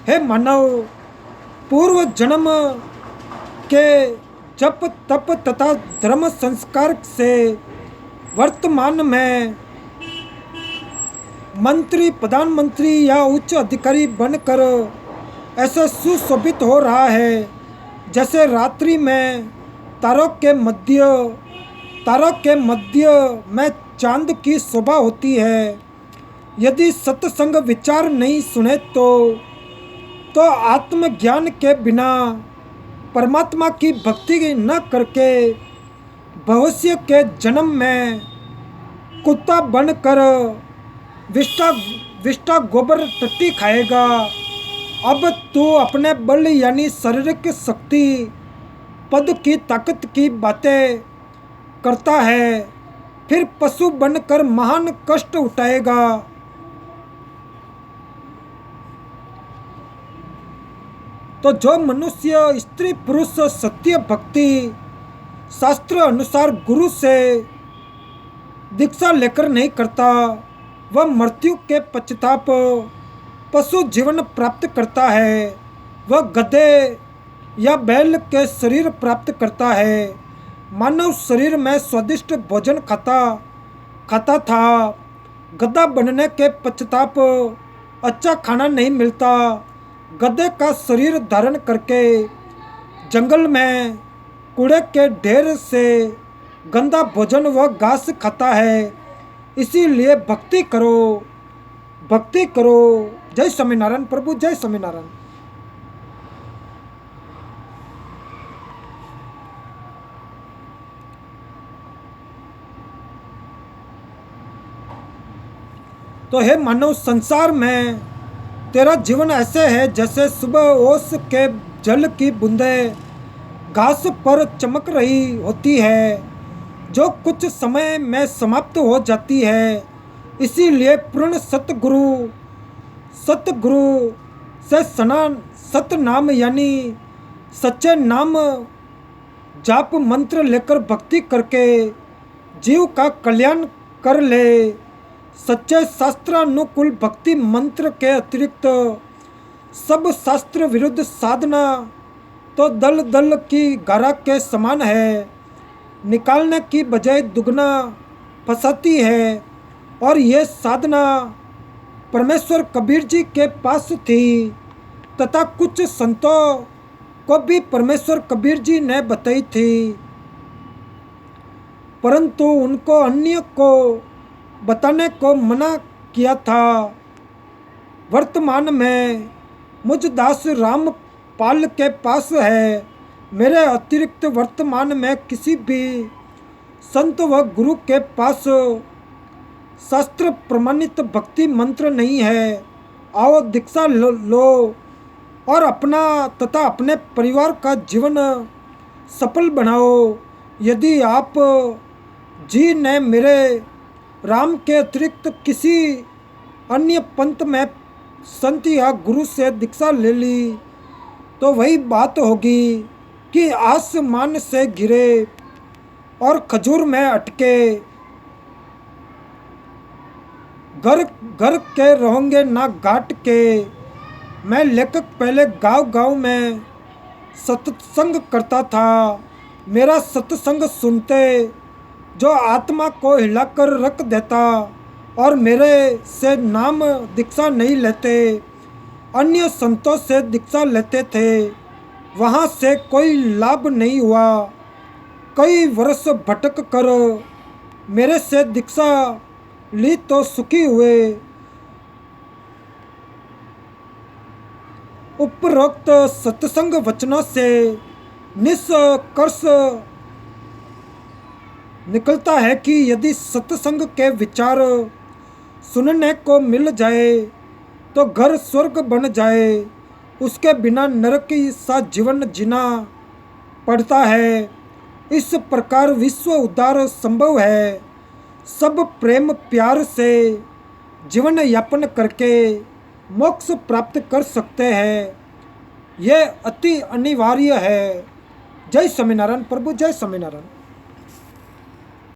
हे मानव, पूर्व जन्म के जप तप तथा धर्म संस्कार से वर्तमान में मंत्री, प्रधानमंत्री या उच्च अधिकारी बनकर ऐसे सुशोभित हो रहा है जैसे रात्रि में तारों के मध्य में चांद की शोभा होती है। यदि सत्संग विचार नहीं सुने तो आत्मज्ञान के बिना परमात्मा की भक्ति न करके भविष्य के जन्म में कुत्ता बनकर विष्टा गोबर टट्टी खाएगा। अब तू अपने बल यानी शारीरिक शक्ति, पद की ताकत की बातें करता है, फिर पशु बनकर महान कष्ट उठाएगा। तो जो मनुष्य स्त्री पुरुष सत्य भक्ति शास्त्र अनुसार गुरु से दीक्षा लेकर नहीं करता, वह मृत्यु के पश्चाताप पशु जीवन प्राप्त करता है। वह गधे या बैल के शरीर प्राप्त करता है। मानव शरीर में स्वादिष्ट भोजन खाता था। गधा बनने के पश्चाताप अच्छा खाना नहीं मिलता। गधे का शरीर धारण करके जंगल में कूड़े के ढेर से गंदा भोजन व घास खाता है। इसीलिए भक्ति करो, भक्ति करो। जय स्वामीनारायण प्रभु, जय स्वामीनारायण। तो हे मानव, संसार में तेरा जीवन ऐसे है जैसे सुबह ओस के जल की बूंदें घास पर चमक रही होती है, जो कुछ समय में समाप्त हो जाती है। इसीलिए पूर्ण सतगुरु से सत नाम यानी सच्चे नाम जाप मंत्र लेकर भक्ति करके जीव का कल्याण कर ले। सच्चे शास्त्रानुकूल भक्ति मंत्र के अतिरिक्त सब शास्त्र विरुद्ध साधना तो दल दल की गारा के समान है, निकालने की बजाय दुगना फंसाती है। और ये साधना परमेश्वर कबीर जी के पास थी तथा कुछ संतों को भी परमेश्वर कबीर जी ने बताई थी, परंतु उनको अन्य को बताने को मना किया था। वर्तमान में मुझ दास रामपाल के पास है। मेरे अतिरिक्त वर्तमान में किसी भी संत व गुरु के पास शास्त्र प्रमाणित भक्ति मंत्र नहीं है। आओ दीक्षा लो और अपना तथा अपने परिवार का जीवन सफल बनाओ। यदि आप जी ने मेरे राम के अतिरिक्त किसी अन्य पंथ में संत या गुरु से दीक्षा ले ली तो वही बात होगी कि आसमान से गिरे और खजूर में अटके। घर घर के रहोगे ना घाट के। मैं लेखक पहले गांव में सत्संग करता था। मेरा सत्संग सुनते जो आत्मा को हिलाकर रख देता और मेरे से नाम दीक्षा नहीं लेते, अन्य संतों से दीक्षा लेते थे, वहाँ से कोई लाभ नहीं हुआ। कई वर्ष भटक कर मेरे से दीक्षा ली तो सुखी हुए। उपरोक्त सत्संग वचनों से निष्कर्ष निकलता है कि यदि सत्संग के विचार सुनने को मिल जाए तो घर स्वर्ग बन जाए। उसके बिना नरक सा जीवन जीना पड़ता है। इस प्रकार विश्व उद्धार संभव है। सब प्रेम प्यार से जीवन यापन करके मोक्ष प्राप्त कर सकते हैं। यह अति अनिवार्य है। जय स्वामीनारायण प्रभु, जय स्वामीनारायण।